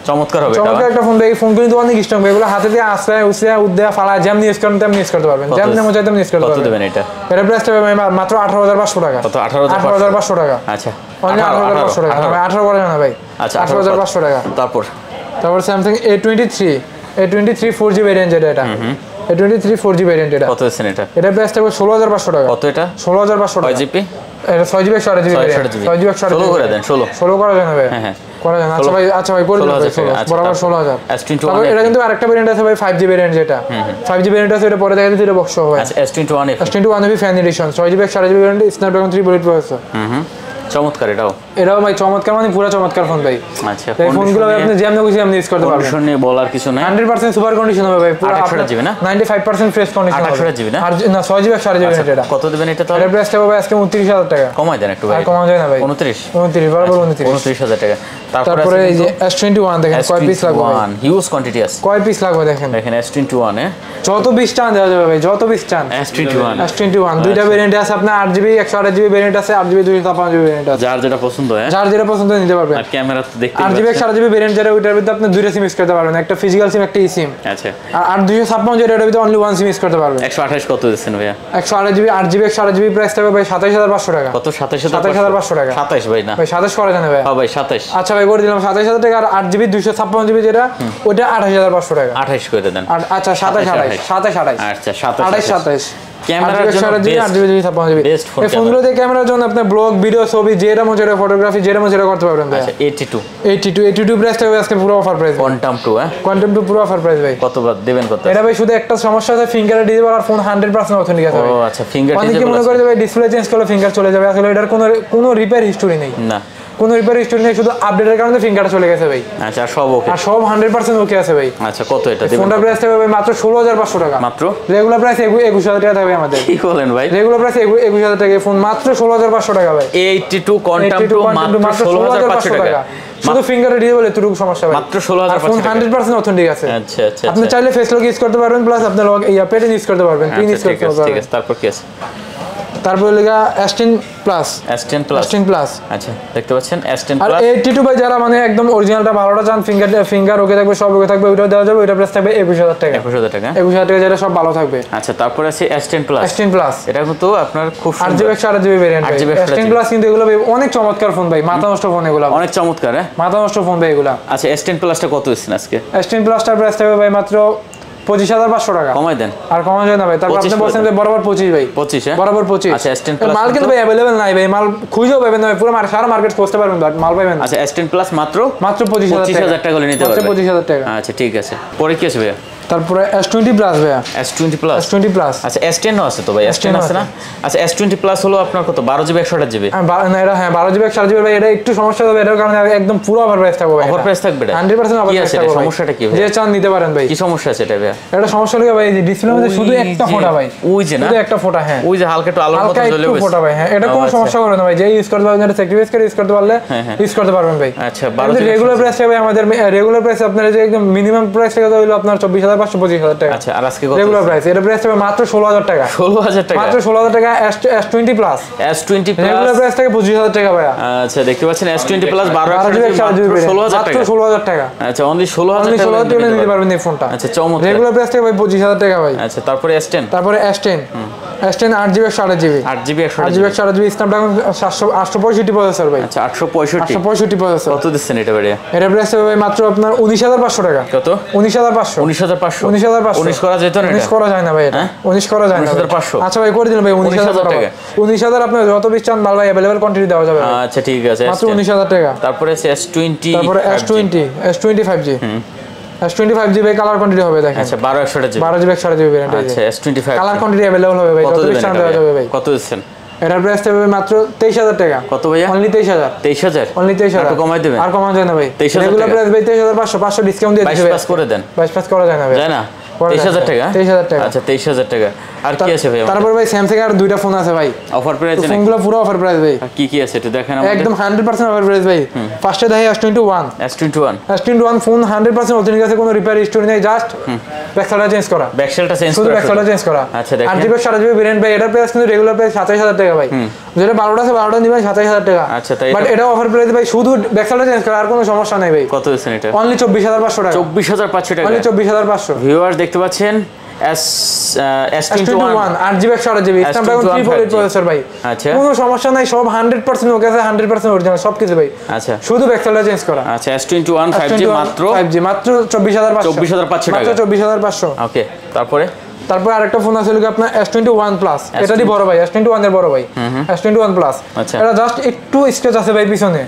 চমৎকার হবে এটা। চমৎকার একটা ফোন ভাই, এই ফোন কিন্তু অনেক স্ট্রং ভাই, এগুলো হাতে দিয়ে আস্তে উসে উদ্দেয়া ফালা যেমনি ইউজ করেন তেমনি ইউজ করতে পারবেন, যেমনি মজা তেমনি ইউজ করতে কত পারবেন। দেবেন এটা? এটা প্রাইসটা ভাই মাত্র 18500 টাকা। কত? 18500 টাকা। আচ্ছা, অনলি 18500 টাকা। ভাই 18 করে না ভাই। আচ্ছা, 18500 টাকা। তারপর স্যামসাং A23 4G ভেরিয়েন্ট এটা। A23 4G ভেরিয়েন্ট এটা। কত দিচ্ছেন এটা? এটা প্রাইস থাকবে 16500 টাকা। কত এটা? 16500 টাকা। 5GB? এটা 6GB 128GB ভেরিয়েন্ট। 6GB 16 করে দেন, 16 করা যায় না ভাই? হ্যাঁ করা যায় না। আচ্ছা ভাই করে দিন ভাই 16 বরাবর 16000। তারপর এটা কিন্তু আরেকটা ভেরিয়েন্ট আছে ভাই 5G ভেরিয়েন্ট যেটা। 5G ভেরিয়েন্ট আছে, এটা পরে দেখা যাচ্ছে এটা বক্স হবে। আচ্ছা, S21 S21 হবে fan addition, 6GB 128GB variant, Snapdragon 3 bullet processor. চমৎকার এটাও ভাই চমৎকার, মানে পুরো চমৎকার ফোন ভাই। আচ্ছা, এই ফোনগুলো আপনি যেমন খুশি আপনি ইউজ করতে পারবেন। কন্ডিশন নিয়ে বলার কিছু নাই, 100% সুপার কন্ডিশন হবে ভাই, পুরো 28GB না? 95% ফ্রেশ কন্ডিশন হবে। 28GB না? আর না 6GB 128GB এটা। কত দেবেন এটা তাহলে? এর প্রাইস হবে ভাই আজকে 29000 টাকা। কমাই দেন একটু ভাই। আর কমানো যায় না ভাই। 29 বরাবর 29। 29000 টাকা। তারপরে এই যে S21 দেখেন কয় পিস লাগবে ভাই? হিউজ কোয়ান্টিটি আছে। কয় পিস লাগবে দেখেন। দেখেন S21 যত পিস চান দেওয়া যাবে ভাই, যত পিস চান। S21 দুইটা ভেরিয়েন্ট আছে আপনার, 8GB 128GB ভেরিয়েন্ট আছে, 8GB 256GB ভেরিয়েন্ট আছে। যার যেটা পছন্দ হয়, যার যেটা পছন্দ নিতে পারবেন। আর ক্যামেরা তো দেখতে 8GB 128GB ভেরিয়েন্ট যেটা, ওইটার ভিতরে আপনি দুইটা সিম ইউজ করতে পারবেন, একটা ফিজিক্যাল সিম একটা ই-সিম। আচ্ছা, আর 256 যেটার ভিতরে অনলি ওয়ান সিম ইউজ করতে পারবেন। 128 কত দিচ্ছেন ভাইয়া? 128GB 8GB 128GB প্রাইস থাকবে ভাই 27500 টাকা। কত? 27500 টাকা। 27 ভাই না ভাই 27 করে দেন ভাই। হ্যাঁ ভাই 27। আচ্ছা ভাই করে দিলাম 27000 টাকা। আর 8GB 256GB যেটা, ওটা 28500 টাকা। 28 করে দেন। আচ্ছা 27 আচ্ছা, 27 ক্যামেরার জন্য 8GB 256GB বেস্ট ফোন। এই ফোনগুলো দিয়ে ক্যামেরার জন্য আপনি ব্লগ, ভিডিও, ছবি যেটা মন চায়, ফটোগ্রাফি যেটা মন চায় করতে পারবেন ভাই। আচ্ছা, 82 প্রাইস থাকবে আজকে পুরো অফার প্রাইস। কোয়ান্টাম 2 কোয়ান্টাম 2 পুরো অফার প্রাইস ভাই। কত বাদ দেবেন? কত এটা ভাই শুধু একটা সমস্যা আছে, ফিঙ্গার ডিসেবল, আর ফোন 100% অথেন্টিক আছে। ও আচ্ছা, ফিঙ্গার অনেকে ডিসেবল মনে করে যে ভাই ডিসপ্লে চেঞ্জ করলে ফিঙ্গার চলে যাবে, আসলে এটার কোনো রিপেয়ার হিস্টোরি নেই। না, কোনো রিপেয়ার হিস্টোরি নেই, শুধু আপডেটের কারণে ফিঙ্গারটা চলে গেছে ভাই। আচ্ছা, সব ওকে। আর সব 100% ওকে আছে ভাই। আচ্ছা, কত এটা দেবেন? ফোনটা প্রাইস থাকবে ভাই মাত্র 16500 টাকা। মাত্র? রেগুলার প্রাইস 21000 টাকা থাকবে আমাদের। কি বলেন ভাই? রেগুলার প্রাইস 21000 টাকা, ফোন মাত্র 16500 টাকা ভাই। A82 কোয়ান্টাম 2 মাত্র 16500 টাকা। শুধু ফিঙ্গারে ডিসেবল এতটুকু সমস্যা ভাই। মাত্র 16500 টাকা। 100% অথেন্টিক আছে। আচ্ছা আচ্ছা, আপনি চাইলে ফেস লক ইউজ করতে পারবেন, প্লাস আপনি লক পেটে ইউজ করতে পারবেন, পিন ইউজ করতে পারবেন। ঠিক আছে, তারপর কি আছে? তারপর লেগা S10 প্লাস। আচ্ছা, দেখতে পাচ্ছেন S10 আর প্লাস। 82 ভাই যারা মানে একদম অরিজিনালটা ভালোটা চান, ফিঙ্গার ওকে থাকবে, সব ওকে থাকবে, ওইটাও দেওয়া যাবে। ওইটা প্রাইস থাকবে 21000 টাকা। 21000 টাকা। 21000 টাকা যেটা সব ভালো থাকবে। আচ্ছা, তারপর আছে S10 প্লাস। এটা কিন্তু আপনার খুব 8GB 128GB variant. 8GB 10 plus কিন্তু এগুলো ভাই অনেক চমৎকার ফোন ভাই, মাথা নষ্ট ফোন এগুলো। অনেক চমৎকার, হ্যাঁ মাথা নষ্ট ফোন ভাই এগুলো। আচ্ছা, S10 প্লাসটা কত দিচ্ছেন আজকে? S10 প্লাসটার প্রাইস থাকবে ভাই মাত্র 25500 টাকা। কমাই দেন। আর কমা যায় না ভাই। তারপর আপনি বলছেন যে বরাবর 25 ভাই। 25 হ্যাঁ বরাবর 25। আচ্ছা, S10 প্লাস মাল কিন্তু ভাই अवेलेबल নাই ভাই, মাল খুঁজেও পাবেন না ভাই, পুরো সারা মার্কেট খুঁজতে পারবেন বাট মাল পাবেন না। আচ্ছা, S10 প্লাস মাত্র 25000 টাকা করে নিতে পারবেন। মাত্র 25000 টাকা। আচ্ছা, ঠিক আছে। পরে কি আছে ভাইয়া? তারপরে S20 প্লাস ভাইয়া। S20 plus. আচ্ছা, S10 ও আছে তো ভাই? S10 আছে না? আচ্ছা, S20 প্লাস হলো আপনার কত? 12GB 128GB। না এটা হ্যাঁ 12GB 128GB ভাই। এটা একটু সমস্যা হবে, এটার কারণে একদম পুরো অফার প্রাইস থাকবে ভাই। অফার প্রাইস থাকবে এটা? 100% অফার কি প্রাইস আছে থাকবে। সমস্যাটা কি ভাই? যে চান নিতে পারেন ভাই। কি সমস্যা আছে এটা ভাইয়া? এটা সমস্যা হলো ভাই, এই যে ডিসপ্লের মধ্যে শুধু একটা ফোঁটা ভাই। ওই যে না, শুধু একটা ফোঁটা, হ্যাঁ ওই যে হালকা একটু আলোর মতো জ্বলে গেছে ফোঁটা ভাই। হ্যাঁ, এটা কোনো সমস্যা করে না ভাই, যে ইউজ করতে পারবেন, এটা স্যাক্রিফাইস করে ইউজ করতে পারলে ইউজ করতে পারবেন ভাই। আচ্ছা, রেগুলার প্রাইস হবে আমাদের, রেগুলার প্রাইস আপনার যে একদম মিনিমাম প্রাইস থেকে হলো আপনার 24000 26500 25000 টাকা। আচ্ছা আর আজকে কত রেগুলার প্রাইস, এটা প্রাইস হবে মাত্র 16000 টাকা। 16000 টাকা মাত্র 16000 টাকা। S20 plus S20 regular plus price থেকে 25000 টাকা ভাইয়া। আচ্ছা দেখতে পাচ্ছেন S20 প্লাস 12 16000 টাকা 16000 টাকা। আচ্ছা অনলি 16000 টাকা নিতে পারবেন এই ফোনটা। আচ্ছা চমৎকার। রেগুলার প্রাইস থেকে ভাই 25000 টাকা ভাই। আচ্ছা তারপরে S10 তারপরে S10 8GB 128GB 8GB 8GB 128GB Snapdragon 865 processor ভাই। আচ্ছা 865 865 প্রসেসর। কত দিচ্ছেন এটা ভাই? এটা প্রাইস হবে ভাই মাত্র আপনার 19500 টাকা। কত? 19500 19500 19500 19 করা যেত না? 19 করা যায় না ভাই, এটা 19 করা যায় না। 19500 আচ্ছা ভাই করে দিলাম ভাই 19000 টাকা। 19000 আপনার যত পিস চান মাল ভাই अवेलेबल কোয়ান্টিটি দেওয়া যাবে। আচ্ছা ঠিক আছে মাত্র 19000 টাকা। তারপরে S20 তারপরে S20 5G S20 5G ভাই কালার কোয়ান্টিটি হবে দেখেন। আচ্ছা 128GB 12GB 128GB ভেরিয়েন্ট। আচ্ছা S25 কালার কোয়ান্টিটি अवेलेबल হবে ভাই, যত পিস চান দেওয়া যাবে ভাই। কত দিচ্ছেন? এটার প্রাইস হবে মাত্র 23000 টাকা। কত ভাইয়া? অনলি 23000 23000 অনলি 23000 একটু কমাই দিবেন? আর কমানো যায় না ভাই। 23000 রেগুলার প্রাইস ভাই 23500 500 ডিসকাউন্ট দিয়ে দিবেন। 22 করে দেন। 22 করা যায় না ভাই। যায় না? 23000 টাকা 23000 টাকা। আচ্ছা 23000 টাকা। আর কি আছে ভাই? তারপর ভাই স্যামসাং এর দুইটা ফোন আছে ভাই অফার প্রাইস নাকি? ফোনগুলো পুরো অফার প্রাইস ভাই। কি কি আছে একটু দেখেন আমাদের। একদম 100% অফার প্রাইস ভাই। ফার্স্টে দেখি S21 S21 ফোন 100% অথেন্টিক আছে, কোনো রিপেয়ার হিস্টরি নেই, জাস্ট ব্যাকসাইডটা চেঞ্জ করা। ব্যাকসেলটা চেঞ্জ শুধু করা। ব্যাকসাইডটা চেঞ্জ করা। আচ্ছা দেখেন 8GB 4GB ভেরিয়েন্ট ভাই, এটার প্রাইস কিন্তু রেগুলার প্রাইস 27000 টাকা ভাই। যেটা 12টা আছে 12টা নিবেন 27000 টাকা। আচ্ছা তাই বাট এটা অফার প্রাইস ভাই, শুধু ব্যাকসাইডটা চেঞ্জ করা, আর কোনো সমস্যা নাই ভাই। কত দিচ্ছেন এটা? অনলি 24500 টাকা। 24500 টাকা। অনলি 24500। ভিউয়ার্স দেখতে পাচ্ছেন S21 8GB 128GB Snapdragon 388 processor ভাই। আচ্ছা কোনো সমস্যা নাই, সব 100% ওকে আছে, 100% অরিজিনাল সব কিছু ভাই। আচ্ছা শুধু ব্যাকসাইডটা চেঞ্জ করা। আচ্ছা S21 5G মাত্র 5G মাত্র 24500 24500 টাকা। মাত্র 24500। ওকে তারপরে তারপর আরেকটা ফোন আছে কি আপনার S21 প্লাস, এটারই বড় ভাই, S21 এর বড় ভাই, S21 প্লাস। আচ্ছা এটা জাস্ট একটু স্ক্র্যাচ আছে ভাই পিছনে,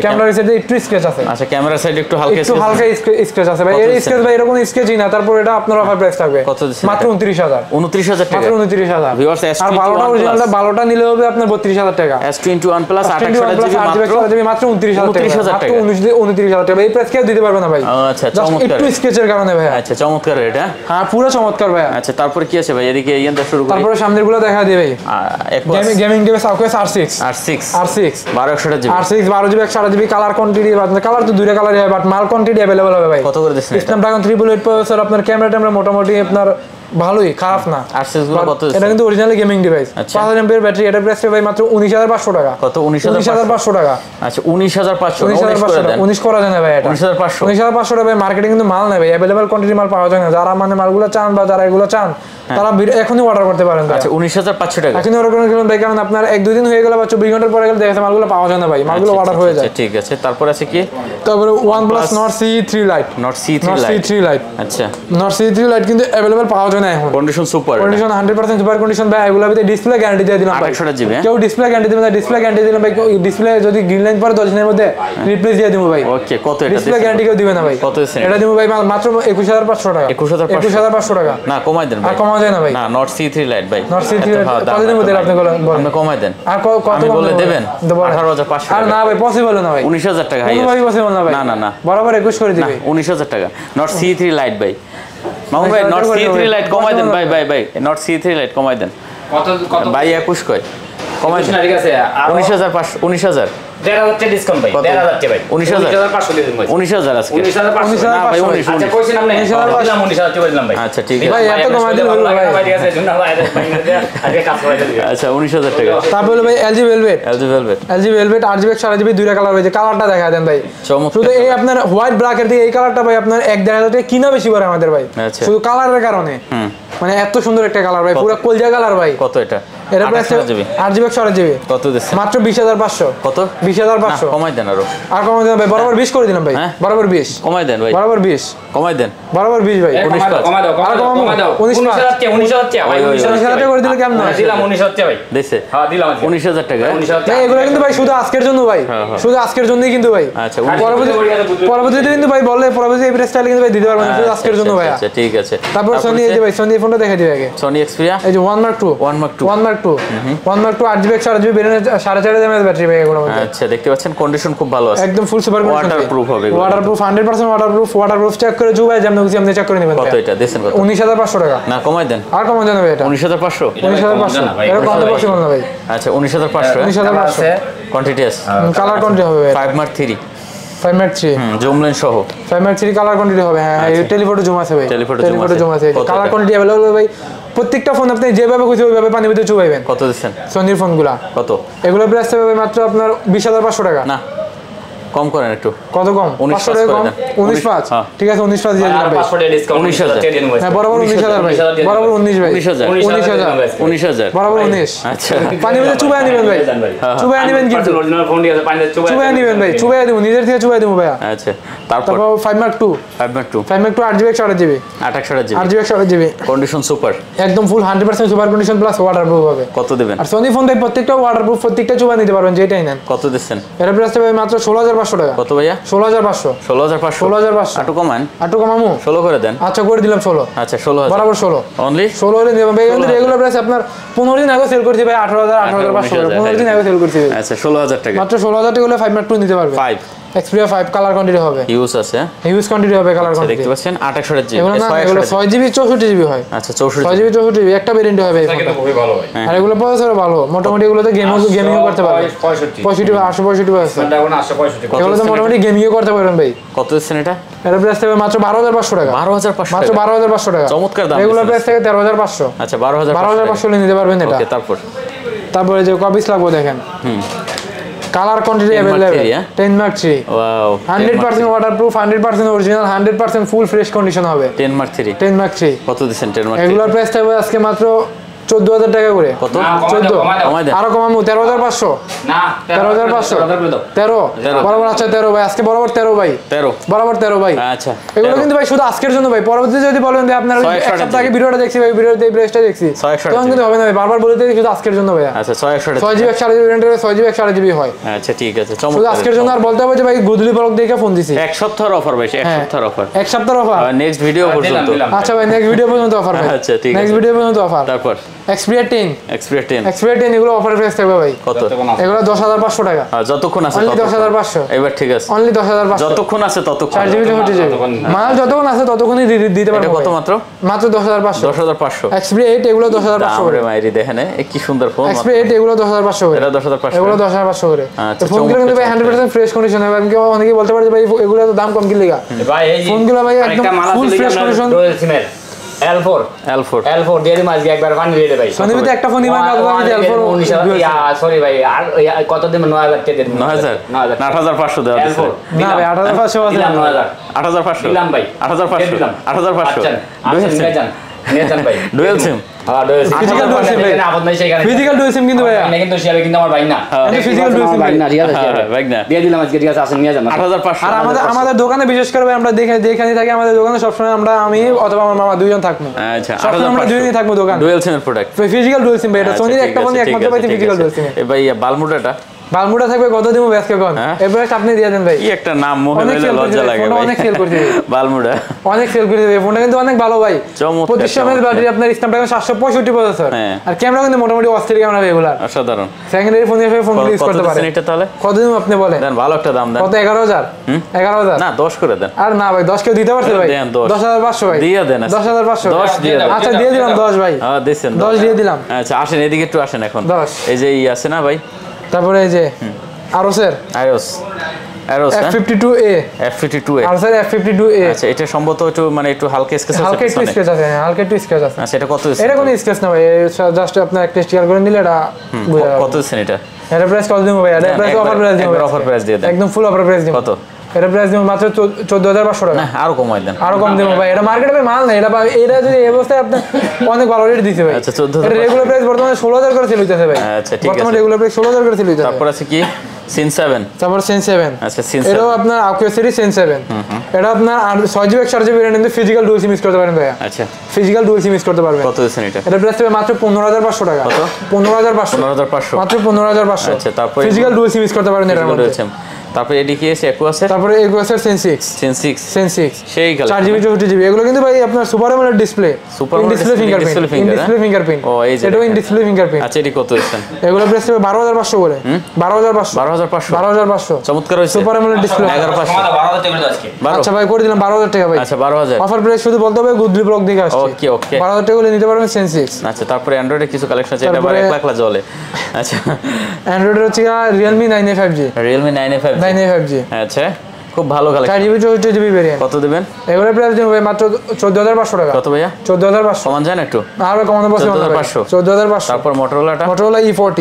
ক্যামেরার সাইডে একটু স্ক্র্যাচ আছে। আচ্ছা ক্যামেরার সাইডে একটু হালকা স্ক্র্যাচ আছে ভাই। এই স্ক্র্যাচ ভাই এরকম স্ক্র্যাচই না। তারপর এটা আপনার অফার প্রাইস থাকবে কত দিচ্ছেন? মাত্র 29000 29000 টাকা। মাত্র 29000 ভিউয়ার্স আর ভালোটা অরিজিনালটা ভালোটা নিলে হবে আপনার 32000 টাকা। S21 প্লাস 8GB মাত্র 29000 টাকা। মাত্র 29000 টাকা। এই প্রাইস কেউ দিতে পারবে না ভাই। আচ্ছা জাস্ট চমৎকার। একটু স্ক্র্যাচের কারণে ভাই। আচ্ছা চমৎকার এটা। হ্যাঁ পুরো চমৎকার ভাই। আচ্ছা তারপর কি আছে ভাই? এদিকে ইয়ানটা শুরু করি। তারপরে সামনের গুলো দেখা দিই ভাই। Gaming device Asus R6 128GB R6 12GB 128GB colour quantity, আপনার কালার তো দুইটা কালারই হয়, বাট মাল কোয়ান্টিটি अवेलेबल হবে ভাই। কত করে দিচ্ছেন? স্ন্যাপড্রাগন 388 প্রসেসর, আপনার ক্যামেরা মোটামুটি আপনার ভালোই, খারাপ না। R6 গুলো কত দিচ্ছেন? এটা কিন্তু original gaming device. 5000 mAh battery, এটা প্রাইস ভাই মাত্র 19500 টাকা। কত? 19500 টাকা। আচ্ছা 19500 19 করা যায় না ভাই। এটা 19500 টাকা ভাই। মার্কেটে কিন্তু মাল নাই ভাই, अवेलेबल কোয়ান্টিটি মাল পাওয়া যায় না। যারা মানে মালগুলো চান বা যারা এগুলো চান তারা এখনই অর্ডার করতে পারেন। আচ্ছা 19500 টাকা। এখনই অর্ডার করতে ভাই, কারণ আপনার 1-2 দিন হয়ে গেল বা 24 ঘন্টার পরে গেলে দেখেন মালগুলো পাওয়া যায় না ভাই, মালগুলো অর্ডার হয়ে যায়। ঠিক আছে তারপর আছে কি? তারপরে OnePlus Nord CE3 Lite আচ্ছা Nord CE3 Lite কিন্তু अवेलेबल পাওয়া যায় না এখন। Condition super, condition 100% super condition ভাই। এগুলোর ভিতরে ডিসপ্লে গ্যারান্টি দিয়ে দিলাম ভাই। 8GB কেউ ডিসপ্লে গ্যারান্টি দিবেন না, ডিসপ্লে গ্যারান্টি দিলাম ভাই। ডিসপ্লে যদি গ্রিন লাইন পরে 10 দিনের মধ্যে রিপ্লেস দিয়ে দেব ভাই। ওকে কত এটা? ডিসপ্লে গ্যারান্টি কেউ দিবে না ভাই। কত দিচ্ছেন? এটা দেব ভাই মাত্র 21500 টাকা। 21500 টাকা। না কমাই দেন ভাই। আর কমানো যায় না ভাই। না Nord CE3 Lite ভাই। Nord CE3 Lite কতদিনের মধ্যে আপনি বলেন? আপনি কমাই দেন। আর কত আমি বলে দেবেন? 18500 আর না ভাই পসিবল না ভাই। 19000 টাকা। কোনো ভাই পসিবল না ভাই। না বরাবর 21 করে দিবে। 19000 টাকা। Nord CE3 Lite ভাই। মামুন ভাই Nord CE3 Lite কমাই দেন ভাই। Nord CE3 Lite কমাই দেন। কত ভাই 21 কয় কমাই দেন। ঠিক আছে 19500 19000 1,500 টাকা ডিসকাউন্ট ভাই। 1,500 ভাই। 19500 দিয়ে দিন ভাই। 19000 আজকে 19500 না ভাই 19 আচ্ছা কইছেন আপনি 1,500 টাকা দিলাম ভাই। আচ্ছা ঠিক আছে ভাই এত কমাই দিলে হলো ভাই। ভাই ঠিক আছে জন্য ভাই আজকে কাজ করে দিই। আচ্ছা 19000 টাকা। তারপর হলো ভাই LG Velvet 8GB 8GB দুইটা কালার রয়েছে। কালারটা দেখা দেন ভাই। শুধু এই আপনার হোয়াইট ব্ল্যাক এর দিকে এই কালারটা ভাই আপনার 1-1.5 টাকা কিনা বেশি করে আমাদের ভাই, শুধু কালারের কারণে। মানে এত সুন্দর একটা কালার ভাই, পুরো কলজা কালার ভাই। কত এটা? এটা প্রাইস 8GB 128GB কত দিচ্ছেন? মাত্র 20500। কত? 20500 কমাই দেন আরো। আর কমাই দেন ভাই, বরাবর 20 করে দিলাম ভাই। বরাবর 20 কমাই দেন ভাই। বরাবর 20 কমাই দেন। বরাবর 20 ভাই। 19 কমাই দাও 19000 টাকা ভাই। 19000 টাকা করে দিলে কেমন হয়? দিলাম 19000 টাকা ভাই। দিছে? হ্যাঁ দিলাম 19000 টাকা। 19000 ভাই এগুলো কিন্তু ভাই শুধু আজকের জন্য ভাই, শুধু আজকের জন্যই কিন্তু ভাই। আচ্ছা পরবর্তীতে কিন্তু ভাই বললে পরবর্তী এই প্রাইস চাইলে কিন্তু ভাই দিতে পারবেন না, শুধু আজকের জন্য ভাই। আচ্ছা ঠিক আছে। তারপর সনি এই যে ভাই সনি ফোনটা দেখাই দিই আগে। সনি Xperia এই যে 1 Mark 2 1 Mark 2 8GB 4GB বেরিয়ে 4.5 mAh ব্যাটারি ভাই এগুলো মধ্যে। আচ্ছা দেখতে পাচ্ছেন কন্ডিশন খুব ভালো আছে, একদম ফুল সুপার কন্ডিশন, ওয়াটারপ্রুফ হবে। ওয়াটারপ্রুফ 100% ওয়াটারপ্রুফ চেক করে জু ভাই যেমন খুশি আপনি চেক করে নেবেন। কত এটা দিবেন? কত? 19500 টাকা। না কমাই দেন। আর কমাই দেন ভাই। এটা 19500 19500 এটা কত পসিবল না ভাই। আচ্ছা 19500 19500 কোয়ান্টিটি আছে। কালার কোয়ান্টিটি হবে ভাই। 5 Mark 3 5 ম্যাট 3 জুম লেন্স সহ 5 ম্যাট 3 কালার কোয়ান্টিটি হবে। হ্যাঁ এই টেলিফটো জুম আছে ভাই, টেলিফটো জুম আছে, কালার কোয়ান্টিটি अवेलेबल ভাই। প্রত্যেকটা ফোন আপনি যেভাবে খুশি ওইভাবে পানির ভিতরে চুবাইবেন। কত দিচ্ছেন সোনির ফোনগুলা? কত? এগুলো প্রাইস হবে মাত্র আপনার 20500 টাকা। না কম করেন একটু। কত কম? 500 টাকা কম। 19.5 ঠিক আছে 19.5 দিয়ে দিলাম ভাই। 500 টাকা ডিসকাউন্ট 19,000 হ্যাঁ বরাবর 19,000 ভাই, বরাবর 19 ভাই, 19,000 বরাবর 19। আচ্ছা পানির ভিতরে চুবাই নেবেন ভাই, চুবাই নেবেন কিন্তু অরিজিনাল ফোন দিয়ে পানি চুবাই নেবেন ভাই, চুবাই দেব নিজের থেকে চুবাই দেব ভাই। আচ্ছা তারপর তারপর 5 mark 2 5 mark 2 8GB 128GB 8GB condition super একদম ফুল 100% সুপার কন্ডিশন প্লাস ওয়াটারপ্রুফ হবে। কত দিবেন? আর সোনি ফোন ভাই প্রত্যেকটা ওয়াটারপ্রুফ, প্রত্যেকটা চুবাই নিতে পারবেন যেটাই নেন। কত দিচ্ছেন? এর প্রাইস হবে মাত্র 16500 টাকা। কত ভাইয়া? 16500 16,500 একটু কমান, একটু কমামু 16 করে দেন। আচ্ছা করে দিলাম 16। আচ্ছা 16,000 বরাবর 16 অনলি 16 হলে দেবেন ভাই। কিন্তু রেগুলার প্রাইস আপনার 15 দিন আগে সেল করছি ভাই 18,500 15 দিন আগে সেল করছি ভাই। আচ্ছা 16,000 টাকা মাত্র 16,000 টাকা হলে 5 মার্ক 2 নিতে পারবে। 5 Xperia 5 কালার কোয়ান্টিটি হবে, ইউজ আছে, হিউজ কোয়ান্টিটি হবে কালার কোয়ান্টিটি। দেখতে পাচ্ছেন 28GB এগুলো না এগুলো 6GB 64GB হয়। আচ্ছা 64 6GB 64GB একটা ভেরিয়েন্ট হবে এই এটা ফোনটা। খুবই ভালো ভাই। আর এগুলো প্রসেসর ভালো, মোটামুটি এগুলোতে গেমিং করতে পারবে। 65 865 আছে এটা এখন 865 এগুলো তো মোটামুটি গেমিং করতে পারবেন ভাই। কত দিচ্ছেন এটা? এর প্রাইস হবে মাত্র 12,500 টাকা। 12,500 মাত্র 12,500 টাকা চমৎকার দাম রেগুলার দিচ্ছেন। প্রাইস থেকে 13,500। আচ্ছা 12,500 12,500 হলে নিতে পারবেন এটা। ওকে তারপর তারপরে যে কপিস লাগবে দেখেন, কালার কোয়ান্টিটি 10 Mark अवेलेबल 3, হ্যাঁ? 10 mark 3 wow 100% waterproof 100% original 100% full fresh condition হবে। 10 Mark 3 10 মার্ক 3 কত দিচ্ছেন? 10 Mark 3 এগুলোর প্রাইস থাকবে আজকে মাত্র 14,000 টাকা করে। কত? 14 কমাই দেন। আরো কমামু 13,500 না 13,500 13 বরাবর। আচ্ছা 13 ভাই আজকে বরাবর 13 ভাই, 13 বরাবর 13 ভাই। আচ্ছা এগুলো কিন্তু ভাই শুধু আজকের জন্য ভাই, পরবর্তীতে যদি বলেন যে আপনার 100 এক সপ্তাহ আগে ভিডিওটা দেখছি ভাই, ভিডিওতে এই প্রাইসটা দেখছি, 100 তখন কিন্তু হবে না ভাই, বারবার বলে দিই শুধু আজকের জন্য ভাই। আচ্ছা 600 6GB 128GB ভ্যারিয়েন্টের 6GB 128GB হয়। আচ্ছা ঠিক আছে শুধু চমৎকার আজকের জন্য। আর বলতে হবে যে ভাই গুদলি ব্লগ দেখে ফোন দিছি, এক সপ্তাহের অফার ভাই, এক হ্যাঁ। সপ্তাহের অফার, এক সপ্তাহের অফার। নেক্সট ভিডিও পর্যন্ত। দিলাম। আচ্ছা ভাই নেক্সট ভিডিও পর্যন্ত অফার ভাই। আচ্ছা, ঠিক নেক্সট আছে। ভিডিও পর্যন্ত অফার। তারপর Xperia 10 Xperia 10 Xperia 10 এগুলো অফার প্রাইস থাকবে ভাই। কত? এগুলো 10,500 টাকা। যতক্ষণ আছে Only ততক্ষণ। 10,500 এবার ঠিক আছে, অনলি 10,500 যতক্ষণ আছে ততক্ষণ। 4GB 64GB মাল যতক্ষণ আছে ততক্ষণই দিতে পারবো এটা কত ভাই। মাত্র? মাত্র 10,500 10,500 Xperia 8 এগুলো 10,500 করে। আমরে মাইরি দেখেন কি সুন্দর ফোন। Xperia 8 এগুলো 10,500 করে। এটা 10,500 এগুলো 10,500 করে। আচ্ছা, তো ফোনগুলো কিন্তু ভাই চমৎকার। 100% ফ্রেশ কন্ডিশন হবে। আমি অনেকেই বলতে পারে যে ভাই এগুলো তো দাম কম কি লাগা। ভাই এই ফোনগুলো ভাই একদম full fresh condition. L4 L4 দিয়ে দিন আজকে একবার পানি দিয়ে দে ভাই। সোনিতে একটা ফোন ইমান কাজ করে L4 সরি ভাই আর কত দিন 9,000 টাকা দিন 9,000 না 8,500 দেওয়া দিছে। না ভাই 8,500 আছে। দিলাম 9,000 8,500 দিলাম ভাই 8,500 দিলাম 8,500 নিয়ে যান ভাই ডুয়েল সিম হ্যাঁ ডুয়েল সিম Physical dual SIM ভাই। আপদ নাই সেখানে ফিজিক্যাল ডুয়াল সিম কিন্তু ভাই। না কিন্তু শিয়াবে কিন্তু আমার ভাই না কিন্তু physical dual SIM ভাই না রিয়াজ আছে হ্যাঁ, ভাই না। দিয়ে দিলাম আজকে ঠিক আছে আসেন নিয়ে যান 8,500 আর আমাদের দোকানে বিশেষ করে ভাই আমরা যেখানে থাকি আমাদের দোকানে সবসময় আমি অথবা আমার মামা দুইজন থাকবো। আচ্ছা সবসময় আমরা দুইজনই থাকবো দোকান। ডুয়েল সিমের প্রোডাক্ট। ফিজিক্যাল ডুয়াল সিম ভাই, এটা সোনির একটা ফোনই একমাত্র পাইছি ফিজিক্যাল ডুয়াল সিম। এই ভাই বালমুডাটা বালমুটা থাকবে কত দিব ব্যাসকে কোন হ্যাঁ? এরপরে আপনি দিয়ে দেন ভাই। কি একটা নাম মনে অনেক হইলে sell লজ্জা করছে লাগে ফোনটা, ভাই। অনেক sell করছে। বালমুডা অনেক সেল করে দেবে ফোনটা, কিন্তু অনেক ভালো ভাই। চমৎকার, 2500 mAh ব্যাটারি, আপনার স্ন্যাপড্রাগন 765 প্রসেসর। হ্যাঁ। আর ক্যামেরা কিন্তু মোটামুটি অস্থির ক্যামেরা রেগুলার। অসাধারণ। সেকেন্ডারি ফোন হিসেবে ফোন ইউজ কত করতে পারে। দিচ্ছেন এটা তাহলে? কত দিন আপনি বলেন? দেন ভালো একটা দাম দেন। কত 11,000? 11,000 না 10 করে দেন। আর না ভাই 10 কেউ দিতে পারছে ভাই? দেন 10 10,500 ভাই দিয়ে দেন আজকে। 10,500 10 দিয়ে দেন। আচ্ছা দিয়ে দিলাম 10 ভাই। হ্যাঁ দিছেন 10 দিয়ে দিলাম। আচ্ছা আসেন এদিকে একটু আসেন এখন। 10 এই যে ই আছে না ভাই তারপরে এই যে আরোসের আইওস F52A F52A। আরোসের F52A। আচ্ছা এটা সম্ভবত একটু মানে একটু হালকা স্কেচ আছে হালকা একটু পিছনে। স্কেচ আছে, হ্যাঁ হালকা একটু স্কেচ আছে। আচ্ছা এটা কত দিচ্ছেন? এটা কোনো স্কেচ না ভাই, জাস্ট আপনি একটা স্টিকার করে নিলে এটা বুঝা যাবে। কত দিচ্ছেন এটা? এটা প্রাইস কত দিব ভাই? এটা প্রাইস অফার প্রাইস দিব। একবার অফার প্রাইস দিয়ে দেন। একদম ফুল অফার প্রাইস দিব। কত? এটা প্রাইস দিব মাত্র 14,500 টাকা। না আরো কমাই দেন। আরো কম দিব ভাই, এটা মার্কেটে ভাই মাল নাই। এটা যদি এই অবস্থায় আপনি অনেক ভালো রেট দিছে ভাই। আচ্ছা, 14,500 এটা রেগুলার প্রাইস বর্তমানে 16,000 করে সেল হইতাছে ভাই। আচ্ছা, ঠিক বর্তমানে আছে। রেগুলার প্রাইস 16,000 করে সেল হইতাছে। তারপর আছে কি সিন 7। তারপর সেন 7। আচ্ছা সিন 7। এটাও আপনার আকুয়া সিরিজ সেন 7। এটা আপনার 6GB 128GB ভেরিয়েন্ট, কিন্তু ফিজিক্যাল ডুয়াল সিম ইউজ করতে পারেন ভাই। আচ্ছা ফিজিক্যাল ডুয়াল সিম ইউজ করতে পারবেন। কত দিচ্ছেন এটা? এটা প্রাইস হবে মাত্র 15,500 টাকা। কত? 15,500 15,500 মাত্র 15,500। আচ্ছা, তারপরে ফিজিক্যাল ডুয়াল সিম ইউজ করতে পারেন এটার মধ্যে। তারপরে এদিকে এসে একু আছে। তারপরে একুয়াসের সেন 6 সিন 6 সেন 6 সেই কালার 4GB 64GB। এগুলো কিন্তু ভাই আপনার super AMOLED display, Super in AMOLED display display, fingerprint, display in finger, display fingerprint. ও, এই যে এটাও ইন দেখেন। Display fingerprint. আচ্ছা এটি কত দিচ্ছেন? এগুলো প্রাইস হবে 12,500 করে। 12,500 12,500 12,500 চমৎকার হয়েছে। Super AMOLED display. 11,500 12,000 টাকা করে আজকে 12 আচ্ছা ভাই করে দিলাম 12,000 টাকা ভাই। আচ্ছা 12,000 অফার প্রাইস শুধু বলতে হবে গুডলি ব্লগ দেখে আসছি। ওকে ওকে 12,000 টাকা করে নিতে পারবেন সেন 6। আচ্ছা তারপরে অ্যান্ড্রয়েডে কিছু কালেকশন আছে, এটা আবার তারপরে- 1 লাখ জ্বলে। আচ্ছা অ্যান্ড্রয়েডের হচ্ছে Realme 9A 5G। Realme 9A 5G 9A 5G আচ্ছা খুব ভালো কালেকশন। 4GB 64GB variant. কত দিবেন? এগুলোর প্রাইস দিব ভাই মাত্র 14500 টাকা। কত ভাইয়া? 14500। কমান যায় না একটু? আর কমানো পসিবল না ভাই। 14500। তারপর মোটরোলাটা? Motorola E40।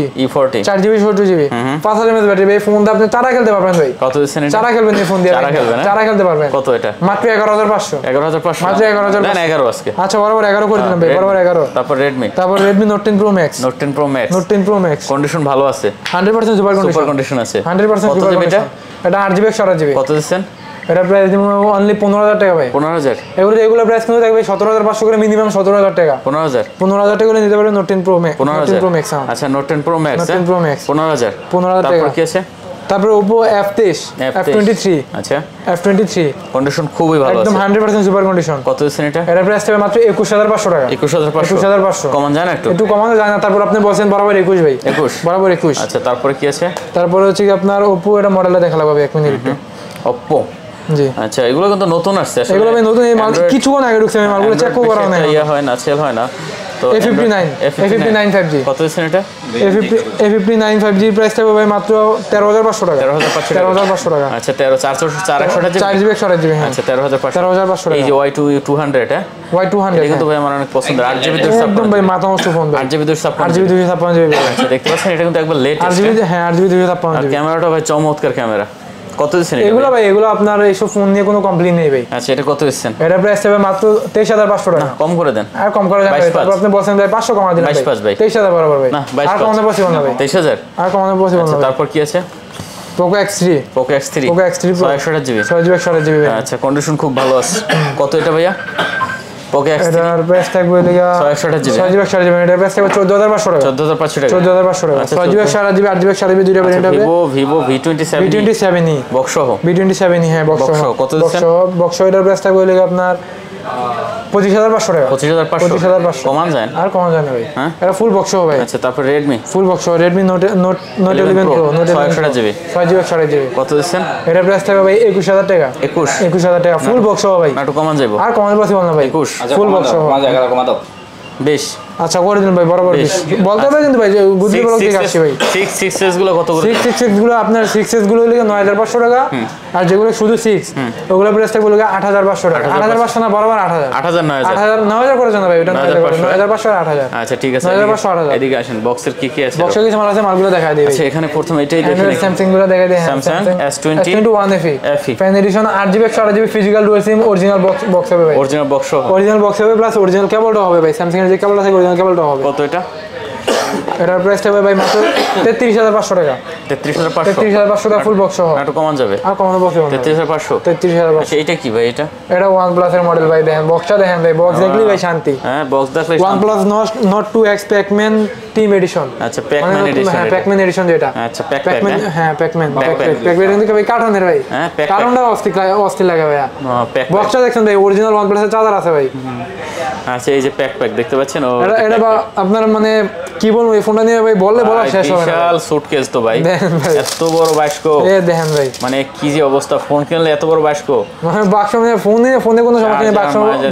4GB 64GB 5000 mAh battery ভাই। ফোন দিয়ে আপনি চারা খেলতে পারবেন ভাই। কত দিচ্ছেন এটা? চারা খেলবেন এই ফোন দিয়ে। চারা খেলবেন? চারা খেলতে পারবেন। কত এটা? মাত্র 11500। 11500 মাত্র 11500। না 11 আজকে। আচ্ছা বরাবর 11 করে দিলাম ভাই, বরাবর 11। তারপর Redmi? তারপর Redmi Note 10 Pro Max। Note 10 Pro Max condition ভালো আছে? 100% সুপার কন্ডিশন আছে। 100% কত সুপার জিবি এটা? এটা 8GB 128GB। কত দিচ্ছেন? এটা প্রাইস দিব অনলি 15000 টাকা ভাই। 15000? এগুলো প্রাইস কিন্তু থাকবে 17500 করে, মিনিমাম 17000 টাকা। 15000 টাকা করে নিতে পারবেন Note 10 Pro Max। 15000? আচ্ছা Note 10 Pro Max। Note 10 Pro Max 15000 টাকা। তারপর কি আছে? তারপর Oppo F23 F23। আচ্ছা F23 কন্ডিশন খুবই ভালো আছে, একদম 100% সুপার কন্ডিশন। কত দিচ্ছেন এটা? এর প্রাইস থাকবে মাত্র 21500 টাকা। 21500 কমান যায় না একটু? একটু কমানো যায় না। তারপর আপনি বলছেন বরাবর 21 ভাই। 21 বরাবর 21। আচ্ছা তারপরে কি আছে? তারপরে হচ্ছে কি আপনার Oppo এটা মডেলটা দেখা লাগবে 1 মিনিট একটু। Oppo জি আচ্ছা এগুলো কিন্তু নতুন আসছে আসলে। এগুলো ভাই নতুন, এই মাল কিছুক্ষণ আগে ঢুকছে, এই মালগুলো চেক করা না। ইয়া হয় না, সেল হয় না তো। A59 5G কত দিচ্ছেন এটা? A59 5G প্রাইস থাকবে ভাই মাত্র 13500 টাকা। 13500 টাকা। আচ্ছা 13500 4GB 128GB। হ্যাঁ আচ্ছা 13500 টাকা। এই যে Y200 এটা Y200 এটা কিন্তু ভাই আমার অনেক পছন্দ। 8GB একদম ভাই মাথা নষ্ট ফোন ভাই। 8GB 256GB। আচ্ছা দেখতে পাচ্ছেন এটা কিন্তু একবার লেটেস্ট। 8GB হ্যাঁ 8GB 256GB। ক্যামেরাটা ভাই চমৎকার ক্যামেরা। কত দিচ্ছেন এটা? এগুলো ভাই এগুলো আপনার এইসব ফোন নিয়ে কোনো কমপ্লেইন নেই ভাই। আচ্ছা এটা কত দিচ্ছেন? এটা প্রাইস হবে মাত্র 23500 টাকা। কম করে দেন। আর কম করা যাবে। তারপর আপনি বলছেন ভাই 500 কমা দিলাম 22 ভাই। 23000 বরাবর ভাই। না আর কমানো পসিবল না ভাই। 23000 আর কমানো পসিবল না। তারপর কি আছে? Poco X3 Poco X3 Pro 128GB 128GB। আচ্ছা কন্ডিশন খুব ভালো আছে। কত এটা ভাইয়া? Poco X3 এটার প্রাইস থাকবে লাগা 128GB 128GB। এটার প্রাইস থাকবে 14500 টাকা। 14500 টাকা। 14500 টাকা। 6GB 128GB 8GB 128GB দুইটা ভেরিয়েন্ট হবে। Vivo V27 V27e বক্স সহ। V27e হ্যাঁ বক্স সহ। কত দিচ্ছেন? বক্স এটার প্রাইস থাকবে লাগা আপনার 25500 টাকা। 25500 কমান যায়? আর কমা যায় না ভাই। হ্যাঁ এটা ফুল বক্স হবে ভাই। আচ্ছা তারপর Redmi full box Redmi Note 11 Pro 128GB 6GB 128GB। কত দিচ্ছেন? এটার প্রাইস থাকবে ভাই 21000 টাকা। 21000 টাকা ফুল বক্স হবে ভাই। না একটু কমান যাইবো? আর কমানো পসিবল না ভাই। 21 ফুল বক্স হবে। কমা দাও। বেশ আচ্ছা করে দিন ভাই বরাবর বলতে হবে কিন্তু ভাই যে গুডলি ব্লগ থেকে আসছে ভাই। 6 গুলো কত করে? 6 গুলো আপনার 6 গুলো হলো 9500 টাকা। আর যেগুলো শুধু 6 ওগুলো প্রাইস থাকবে 8500 টাকা। 8500 না বরাবর 8000। 8000 9000 করে জানা ভাই। ওটা 9500 আর 8000। আচ্ছা ঠিক আছে 9500 এদিকে আসেন। বক্সের কি কি আছে? বক্সে কিছু মাল আছে, মালগুলো দেখাই দিই। আচ্ছা এখানে প্রথম এটাই দেখেন। স্যামসাং গুলো দেখাই দিই। Samsung S21 FE fan edition 8GB 128GB physical dual SIM original box হবে ভাই। অরিজিনাল বক্স সহ। অরিজিনাল বক্স হবে প্লাস অরিজিনাল কেবলটা হবে ভাই। স্যামসাং এর যে কেবল আছে অরিজিনাল কেবলটা হবে। কত এটা? এটার প্রাইস হবে ভাই মাত্র 33500 টাকা। 33500 টাকা ফুল বক্স সহ। একটু কমান যাবে? আর কমানো পসিবল না। 33500 আচ্ছা এটা কি ভাই? এটা OnePlus এর মডেল ভাই। দেখেন বক্সটা দেখেন ভাই। বক্স দেখলেই ভাই শান্তি। হ্যাঁ বক্স দেখলে OnePlus Nord 2X Pac-Man Team Edition। আচ্ছা Pac-Man এডিশন। হ্যাঁ Pac-Man এডিশন যেটা। আচ্ছা Pac-Man হ্যাঁ Pac-Man কিন্তু ভাই কার্টুনের ভাই। হ্যাঁ কার্টুনটা অস্থির লাগে ভাই। Pac-Man বক্সটা দেখেন ভাই অরিজিনাল OnePlus এর চার্জার আছে ভাই। আচ্ছা এই যে প্যাক দেখতে পাচ্ছেন এটা আপনার মানে কি বলবো এই ফোনটা নিয়ে ভাই বললে বলা শেষ হবে না। বিশাল সুটকেস তো ভাই। এত বড় বাক্স। এই দেখেন ভাই মানে কি যে অবস্থা, ফোন কিনলে এত বড় বাক্স। মানে বাক্স মানে ফোনে কোনো সমস্যা নেই।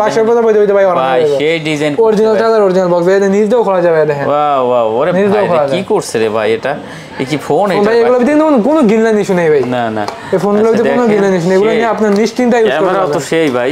বাক্সের কথা বলতে হইতে ভাই ভাই সেই design original charger original box ভাই নিজেও খোলা যাবে দেখেন। ওয়াও ওরে ভাই কি করছে রে ভাই এটা? এই কি ফোন এটা? ভাই এগুলো ভিতরে কোনো গিনলানি ইস্যু নেই ভাই। না এই ফোনগুলোর ভিতরে কোনো গিনলানি ইস্যু নেই। এগুলো নিয়ে আপনি নিশ্চিন্তায় ইউজ করতে পারবেন। ক্যামেরা তো সেই ভাই।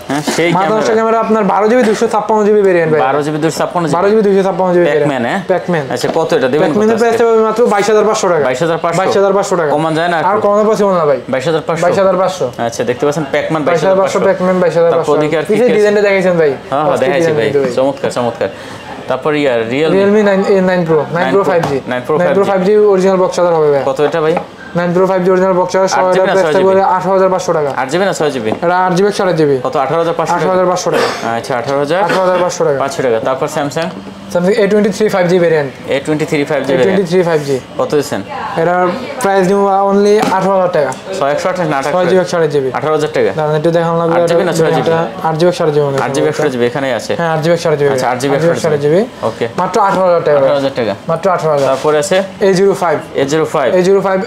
হ্যাঁ সেই ক্যামেরা আপনার 12GB 256GB ভেরিয়েন্ট ভাই। 12GB 256GB 12GB 256GB Pac-Man হ্যাঁ Pac-Man। আচ্ছা কত এটা দিবেন? Pac-Man এর প্রাইস হবে মাত্র 22500 টাকা। 22500 টাকা। কমান যায় না? আর কমানো পসিবল না ভাই। 22500 আচ্ছা দেখতে পাচ্ছেন Pac-Man 22500 Pac-Man 22500 তারপর দিকে আর কি ডিজাইনটা দেখাইছেন ভাই? হ্যাঁ দেখাইছি ভাই চমৎকার। তারপর Realme 9 Pro 5G 9 Pro 5G original box charger হবে ভাই। কত এটা ভাই? 9 Pro 5G original box charger সহ এটা প্রাইস থাকবে 18500 টাকা। 8GB না 6GB? এটা 8GB 128GB কত? 18500 টাকা। আচ্ছা 18500 টাকা 500 টাকা। তারপর Samsung A23 5G variant. A23 5G A23 5G কত দিচ্ছেন? এটার প্রাইস দিব অনলি 18000 টাকা। 128 না 6GB 128GB 18000 টাকা। দাঁড়ান একটু দেখান লাগবে। 8GB না 6GB? 8GB 128GB 8GB 128GB এখানেই আছে। হ্যাঁ 8GB 128GB আচ্ছা 8GB 128GB ওকে মাত্র 18000 টাকা। 18000 টাকা মাত্র 18000। তারপর আছে A05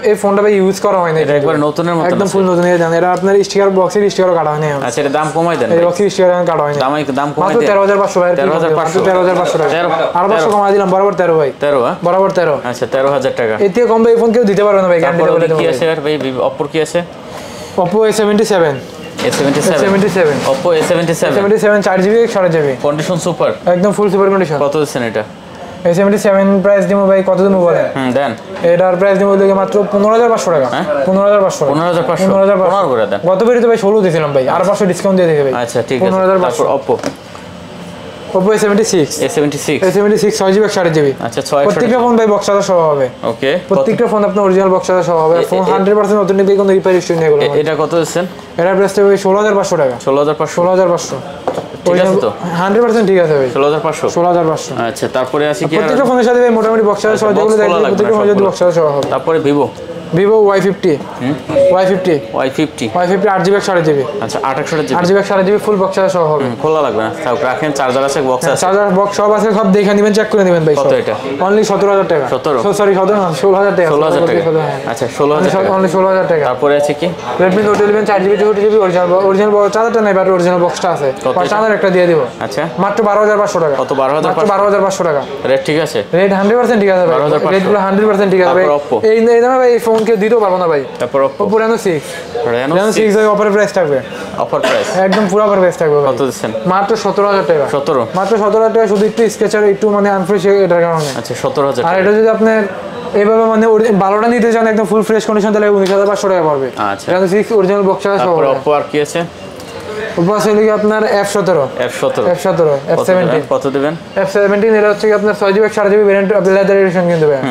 এই ফোনটা ভাই ইউজ করা হয় না। এটা একবার নতুনের মত একদম ফুল নতুন জানেন। এটা আপনার স্টিকার বক্সের স্টিকারও কাটা হয় না। আচ্ছা এটা দাম কমাই দেন। এই বক্সের স্টিকার কাটা হয় না। দাম কমাই দেন। দেন। 13500 ভাই। 13500 টাকা। আর 500 কমাই দিলাম বরাবর 13 ভাই। 13 হ্যাঁ বরাবর 13। আচ্ছা 13000 টাকা। এতে কম ভাই ফোন কেউ দিতে পারবে না ভাই। তারপর কি আছে আর ভাই Oppo কি আছে? Oppo A77 A77 Oppo A77 4GB 6GB condition super, একদম ফুল সুপার কন্ডিশন। কত দিচ্ছেন এটা? A77 প্রাইস দিমু ভাই, কত দিমু বলেন? দেন। এটার প্রাইস দিমু লাগে মাত্র 15500 টাকা। 15500 15,500 করে দেন। গত বেরিতে ভাই 16 দিছিলাম ভাই, আর 500 ডিসকাউন্ট দিয়ে দিবে ভাই। আচ্ছা ঠিক আছে। তারপর Oppo A76 6GB 6GB আচ্ছা 6 প্রত্যেকটা ফোন ভাই বক্স চার্জার সহ হবে। ওকে, প্রত্যেকটা ফোন আপনার অরিজিনাল বক্স চার্জার সহ হবে। ফোন 100% অথেন্টিক, কোনো রিপেয়ার ইস্যু নেই এগুলো। এটা কত দিচ্ছেন? এটার প্রাইস হবে 16500 টাকা। 16,500 ঠিক আছে তো? 100% ঠিক আছে ভাই। 16,500 আচ্ছা। তারপরে আছে কি? প্রত্যেকটা ফোনের সাথে ভাই মোটামুটি বক্স চার্জার সহ, যেগুলো দেখবেন প্রত্যেকটা ফোনের সাথে বক্স চার্জার সহ হবে। তারপরে Vivo Y50 Y50 8GB 6GB আচ্ছা 8GB 6GB full box charger সহ হবে। খোলা লাগবে না, তাও রাখেন। চার্জার আছে, বক্স আছে, চার্জার বক্স সব আছে, সব দেখে নেবেন, চেক করে নেবেন ভাই। কত এটা? অনলি 17000 টাকা। 17 সরি 16000 টাকা। 16,000 টাকা আচ্ছা 16,000 টাকা। অনলি 16000 টাকা। তারপরে আছে কি? Redmi Note 11 4GB 2GB original চার্জারটা নাই, বাট অরিজিনাল বক্সটা আছে। চার্জার একটা দিয়ে দিব আচ্ছা মাত্র 12500 টাকা। কত? 12500 টাকা। রেট ঠিক আছে? রেট 100% ঠিক আছে ভাই। 12,500 রেট গুলো 100% ঠিক আছে ভাই। তারপর Oppo এই দামে ভাই এই ফোন কে দিতেও পারবো না ভাই। তারপর Oppo Reno 6 ভাই অফার প্রাইস থাকবে, অফার প্রাইস একদম পুরো অফার প্রাইস থাকবে ভাই। কত দিচ্ছেন? মাত্র 17000 টাকা। 17 মাত্র 17000 টাকা, শুধু একটু স্কেচার একটু মানে আনফ্রেশ এটার কারণে। আচ্ছা 17,000 আর টাকা। এটা যদি আপনি এইভাবে মানে ভালোটা নিতে চান একদম ফুল ফ্রেশ কন্ডিশন, তাহলে 19500 টাকা পড়বে। আচ্ছা Reno 6 অরিজিনাল বক্স সহ। তারপর Oppo আর কি আছে? Oppo আছে কি আপনার F17 F17 কত দিবেন? F17 এটা হচ্ছে কি আপনার 6GB 6GB variant, leather addition কিন্তু ভাই।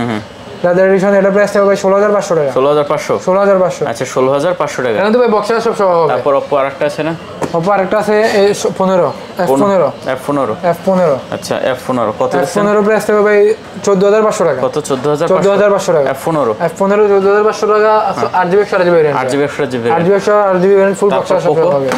লেদার এডিশন এটা প্রাইস থাকবে 16500 টাকা। 16,500 আচ্ছা 16,500 টাকা। এটা তো ভাই বক্স সব সহ হবে। তারপর Oppo আরেকটা আছে না? Oppo আরেকটা আছে F15 F15 আচ্ছা F15 কত দিচ্ছেন? F15 প্রাইস থাকবে ভাই 14500 টাকা। কত? 14500 টাকা। F15 14500 টাকা 8GB 6GB variant. 8GB 8GB 8GB variant full box সব সহ হবে।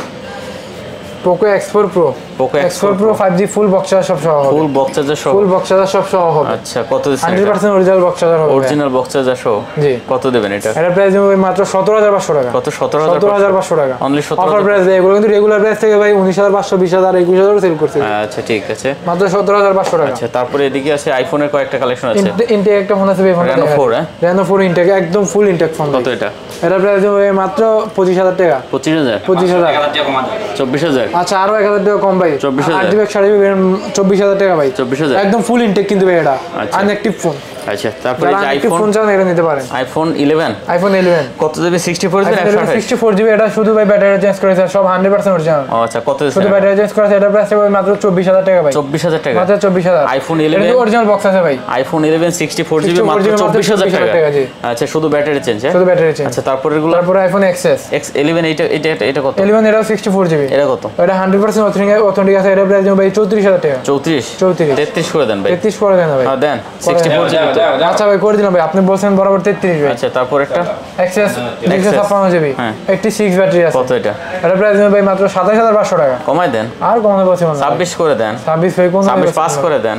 Poco X4 Pro Poco X4 Pro 5G full box charger সব সহ হবে। ফুল বক্স চার্জার সহ? ফুল বক্স চার্জার সব সহ হবে। আচ্ছা কত দিচ্ছেন? 100% অরিজিনাল বক্স চার্জার হবে। অরিজিনাল বক্স চার্জার সহ? জি। কত দেবেন এটা? এটার প্রাইস হবে মাত্র 17500 টাকা। কত? 17,500 টাকা। অনলি 17,000 অফার প্রাইস এগুলো কিন্তু রেগুলার প্রাইস থেকে ভাই 19500 20000 21000 সেল করছে। আচ্ছা ঠিক আছে। মাত্র 17500 টাকা। আচ্ছা তারপরে এদিকে আছে আইফোনের কয়েকটা কালেকশন আছে। ইনটেক একটা ফোন আছে ভাই, ফোন Reno 4 Reno 4 ইনটেক একদম ফুল ইনটেক ফোন। কত এটা? এটার প্রাইস হবে মাত্র 25000 টাকা। 25000 25000 24,000 আচ্ছা আরো 1000 টাকা কম ভাই। 24,000 8GB 6GB 24000 টাকা ভাই। 24,000 একদম ফুল ইনটেক কিন্তু ভাই এটা আচ্ছা। Unactive phone. আচ্ছা তারপরে যারা আনঅ্যাক্টিভ ফোন চান এটা নিতে পারেন। আইফোন 11 কত দেবে? 64 দেবে 64GB এটা শুধু ভাই ব্যাটারি চেঞ্জ করেছে, সব 100% অরিজিনাল। আচ্ছা কত দিচ্ছেন? শুধু ব্যাটারি চেঞ্জ করেছে, এটা প্রাইস হবে মাত্র 24000 টাকা ভাই। 24,000 টাকা মাত্র 24000। আইফোন 11 অরিজিনাল বক্স আছে ভাই। আইফোন 11 64GB মাত্র 24000 টাকা। আচ্ছা শুধু ব্যাটারি চেঞ্জ? শুধু ব্যাটারি চেঞ্জ। আচ্ছা তারপরে এগুলো? তারপর আইফোন XS X11 এটা কত? 11 এটাও 64GB। এটা কত? এটা 100% অথেন্টিক আছে, এটা প্রাইস ভাই 34000 টাকা। 34 33 করে দেন ভাই। 33 করে দেন ভাই। হ্যাঁ দেন 64GB। আচ্ছা ভাই করে দিলাম ভাই, আপনি বলছেন বরাবর 33 ভাই। আচ্ছা তারপর একটা XS 256GB 86 ব্যাটারি আছে। কত এটা? এটা প্রাইস ভাই মাত্র 27500 টাকা। কমায় দেন। আর কমানো বলছি না। 26 করে দেন। 26 ভাই কোন 26 পাস করে দেন।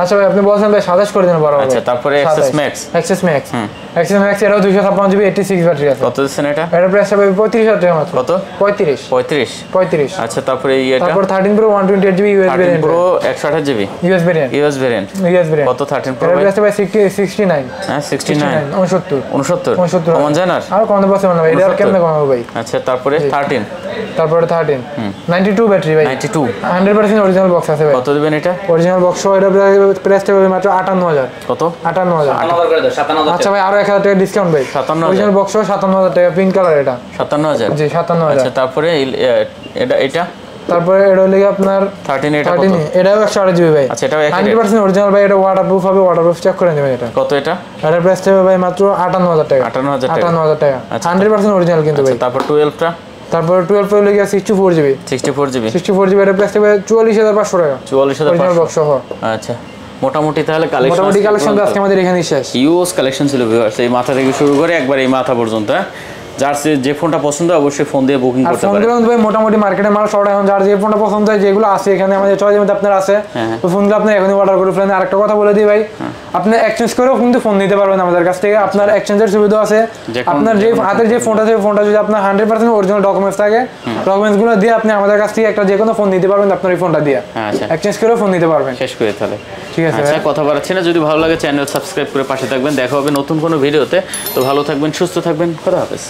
আচ্ছা ভাই আপনি বলছেন ভাই 27 করে দেন বরাবর। আচ্ছা তারপরে XS Max এটাও 256GB 86 ব্যাটারি আছে। কত দিচ্ছেন এটা? এটা প্রাইস হবে 35000 টাকা মাত্র। কত? 35 আচ্ছা তারপরে এইটা? তারপর 13 Pro 128GB US 13 variant. Pro 128GB US variant. US variant কত? 13 Pro এটা প্রাইস হবে 69 হ্যাঁ 69 69 কমন যায় না আর কত বলছে না ভাই, এটা আর কেমনে কমাবো ভাই? আচ্ছা তারপরে 13 তারপরে 13 92 ব্যাটারি ভাই। 92 100% অরিজিনাল বক্স আছে ভাই। কত দিবেন এটা? অরিজিনাল বক্স এটা প্রাইস হবে মাত্র 58000। কত? 58000 করে দাও 57000। আচ্ছা ভাই আরো 1000 টাকা ডিসকাউন্ট ভাই। 57000 অরিজিনাল বক্স 57000 টাকা, পিঙ্ক কালার এটা। 57000 জি 57000। আচ্ছা তারপরে এটা তারপরে এটা হলো আপনার 13 এটা কত? 13 এটাও 128GB ভাই। আচ্ছা এটাও 100% অরিজিনাল ভাই, এটা ওয়াটারপ্রুফ হবে, ওয়াটারপ্রুফ চেক করে নেবেন এটা। কত এটা? এটার প্রাইস হবে ভাই মাত্র 58000 টাকা। 58000 টাকা 100% অরিজিনাল কিন্তু ভাই। তারপর 12টা? তারপর 12 Pro হলো 64GB 64GB এর প্রাইস হবে 44500 টাকা। 44500 অরিজিনাল বক্স সহ। আচ্ছা মোটামুটি তাহলে কালেকশন আজকে আমাদের এখানেই শেষ। ইউজ কালেকশন ছিল ভিউয়ার্স, এই মাথা থেকে শুরু করে একবার এই মাথা পর্যন্ত। যার যে ফোনটা পছন্দ হয় অবশ্যই ফোন দিয়ে বুকিং করতে পারেন। ফোনগুলো ভাই মোটামুটি মার্কেটে মাল সব এখন যার যে ফোনটা পছন্দ হয় যেগুলো আছে এখানে আমাদের চয়েসের মধ্যে আপনার আছে, তো ফোনগুলো আপনি এখনই অর্ডার করে ফেলেন। আরেকটা কথা বলে দিই ভাই, আপনি এক্সচেঞ্জ করেও কিন্তু ফোন নিতে পারবেন আমাদের কাছ থেকে। আপনার এক্সচেঞ্জের সুবিধা আছে। আপনার যে হাতের যে ফোনটা আছে ফোনটা যদি আপনার 100% অরিজিনাল ডকুমেন্টস থাকে, ডকুমেন্টসগুলো দিয়ে আপনি আমাদের কাছ থেকে একটা যে কোনো ফোন নিতে পারবেন আপনার এই ফোনটা দিয়ে। আচ্ছা এক্সচেঞ্জ করেও ফোন নিতে পারবেন। শেষ করে তাহলে ঠিক আছে। আচ্ছা কথা বাড়াচ্ছি না, যদি ভালো লাগে চ্যানেল সাবস্ক্রাইব করে পাশে থাকবেন। দেখা হবে নতুন কোনো ভিডিওতে। তো ভালো থাকবেন, সুস্থ থাকবেন, খোদা হাফেজ।